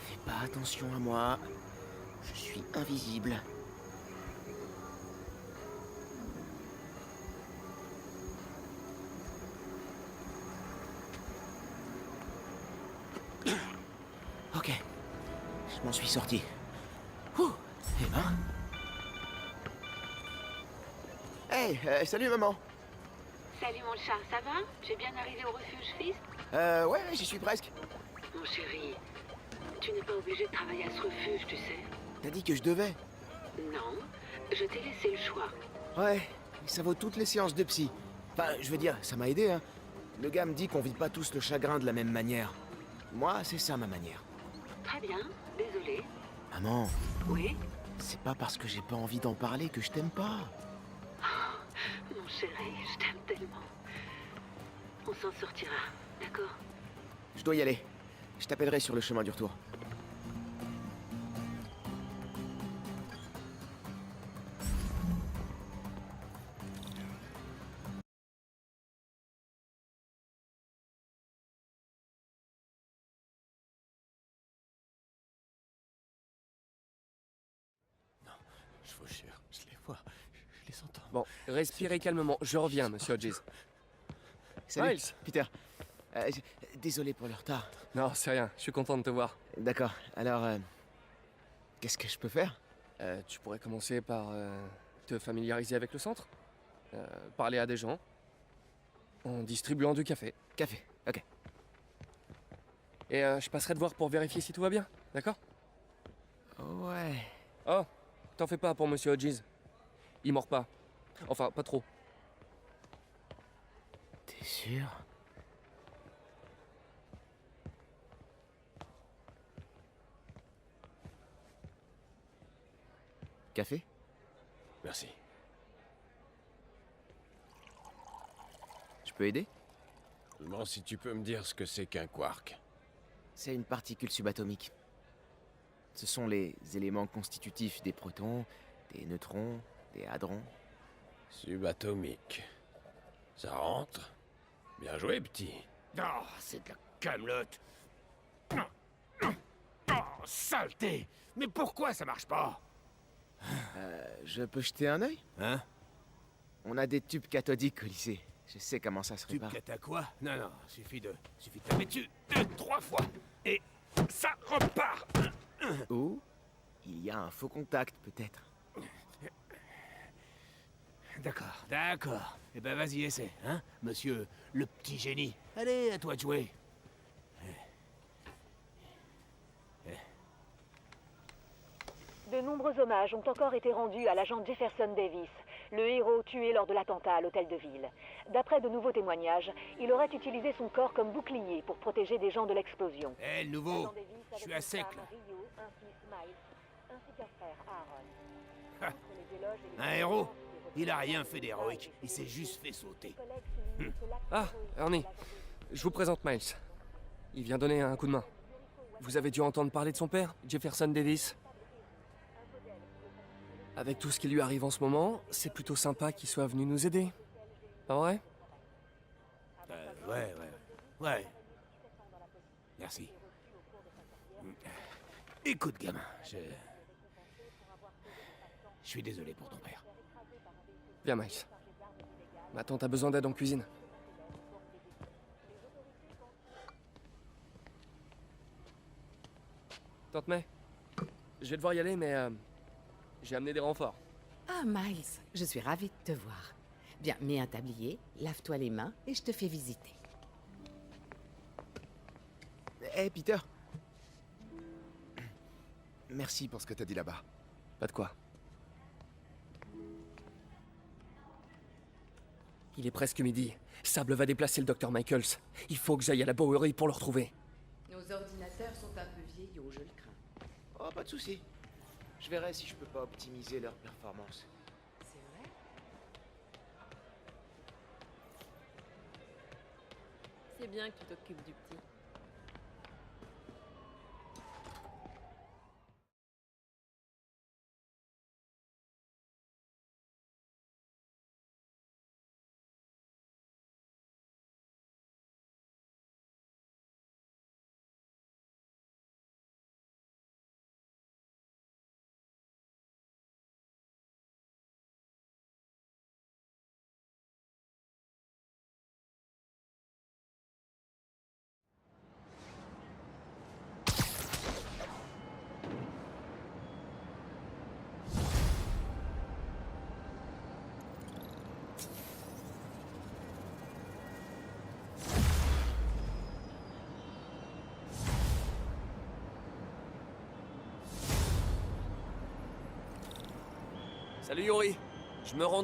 [SPEAKER 21] Fais pas attention à moi. Je suis invisible. je m'en suis sorti. Ouh, eh ben... Hey, salut maman.
[SPEAKER 3] Salut mon chat, ça va? Tu es bien arrivé au refuge Fisk?
[SPEAKER 21] Ouais, j'y suis presque.
[SPEAKER 3] Mon chéri, tu n'es pas obligé de travailler à ce refuge, tu sais.
[SPEAKER 21] T'as dit que je devais.
[SPEAKER 3] Non, je t'ai laissé le choix.
[SPEAKER 21] Ouais, ça vaut toutes les séances de psy. Enfin, je veux dire, ça m'a aidé, hein. Le gars me dit qu'on vit pas tous le chagrin de la même manière. Moi, c'est ça ma manière.
[SPEAKER 3] Très bien, désolé.
[SPEAKER 21] Maman.
[SPEAKER 3] Oui?
[SPEAKER 21] C'est pas parce que j'ai pas envie d'en parler que je t'aime pas.
[SPEAKER 3] Oh, mon chéri, je t'aime tellement. On s'en sortira, d'accord?
[SPEAKER 21] Je dois y aller. Je t'appellerai sur le chemin du retour.
[SPEAKER 12] Je vous jure, je les vois. Je les entends.
[SPEAKER 9] Bon, respirez calmement. Je reviens, monsieur Hodges.
[SPEAKER 21] Salut,
[SPEAKER 9] Miles.
[SPEAKER 21] Peter. Désolé pour le retard.
[SPEAKER 9] Non, c'est rien. Je suis content de te voir.
[SPEAKER 21] D'accord. Alors, qu'est-ce que je peux faire?
[SPEAKER 9] Tu pourrais commencer par te familiariser avec le centre. Parler à des gens. En distribuant du café.
[SPEAKER 21] Café, ok.
[SPEAKER 9] Et je passerai te voir pour vérifier si tout va bien. D'accord?
[SPEAKER 21] Ouais.
[SPEAKER 9] Oh, t'en fais pas pour monsieur Hodges. Il mord pas. Enfin, pas trop.
[SPEAKER 21] T'es sûr? Café?
[SPEAKER 12] Merci.
[SPEAKER 21] Je peux aider?
[SPEAKER 12] Seulement si tu peux me dire ce que c'est qu'un quark.
[SPEAKER 21] C'est une particule subatomique. Ce sont les éléments constitutifs des protons, des neutrons, des hadrons.
[SPEAKER 12] Subatomique. Ça rentre? Bien joué, petit.
[SPEAKER 13] Oh, c'est de la camelote. Oh, saleté! Mais pourquoi ça marche pas?
[SPEAKER 21] Je peux jeter un œil?
[SPEAKER 13] Hein?
[SPEAKER 21] On a des tubes cathodiques au lycée. Je sais comment ça se répare.
[SPEAKER 13] Tu à quoi? Non, suffit de taper dessus 2-3 fois. Et ça repart.
[SPEAKER 21] Ou il y a un faux contact, peut-être.
[SPEAKER 13] D'accord. Eh ben vas-y, essaie, hein, monsieur le petit génie. Allez, à toi de jouer.
[SPEAKER 6] De nombreux hommages ont encore été rendus à l'agent Jefferson Davis, le héros tué lors de l'attentat à l'hôtel de ville. D'après de nouveaux témoignages, il aurait utilisé son corps comme bouclier pour protéger des gens de l'explosion.
[SPEAKER 13] Le nouveau, je suis à sec, là. Un héros? Il a rien fait d'héroïque, il s'est juste fait sauter.
[SPEAKER 9] Ah, Ernie. Je vous présente Miles. Il vient donner un coup de main. Vous avez dû entendre parler de son père, Jefferson Davis. Avec tout ce qui lui arrive en ce moment, c'est plutôt sympa qu'il soit venu nous aider. Pas vrai?
[SPEAKER 13] Ouais. Merci. Écoute, gamin, je suis désolé pour ton père.
[SPEAKER 9] Viens, Miles. Ma tante a besoin d'aide en cuisine. Tante May, je vais devoir y aller, mais j'ai amené des renforts.
[SPEAKER 22] Ah, Miles, je suis ravie de te voir. Bien, mets un tablier, lave-toi les mains et je te fais visiter.
[SPEAKER 21] Hé, Peter. Merci pour ce que t'as dit là-bas.
[SPEAKER 9] Pas de quoi. Il est presque midi. Sable va déplacer le docteur Michaels. Il faut que j'aille à la Bowery pour le retrouver.
[SPEAKER 22] Nos ordinateurs sont un peu vieillots, je le crains.
[SPEAKER 21] Oh, pas de souci. Je verrai si je peux pas optimiser leur performance.
[SPEAKER 22] C'est vrai?
[SPEAKER 8] C'est bien que tu t'occupes du petit.
[SPEAKER 9] Salut Yuri. Je me rends dans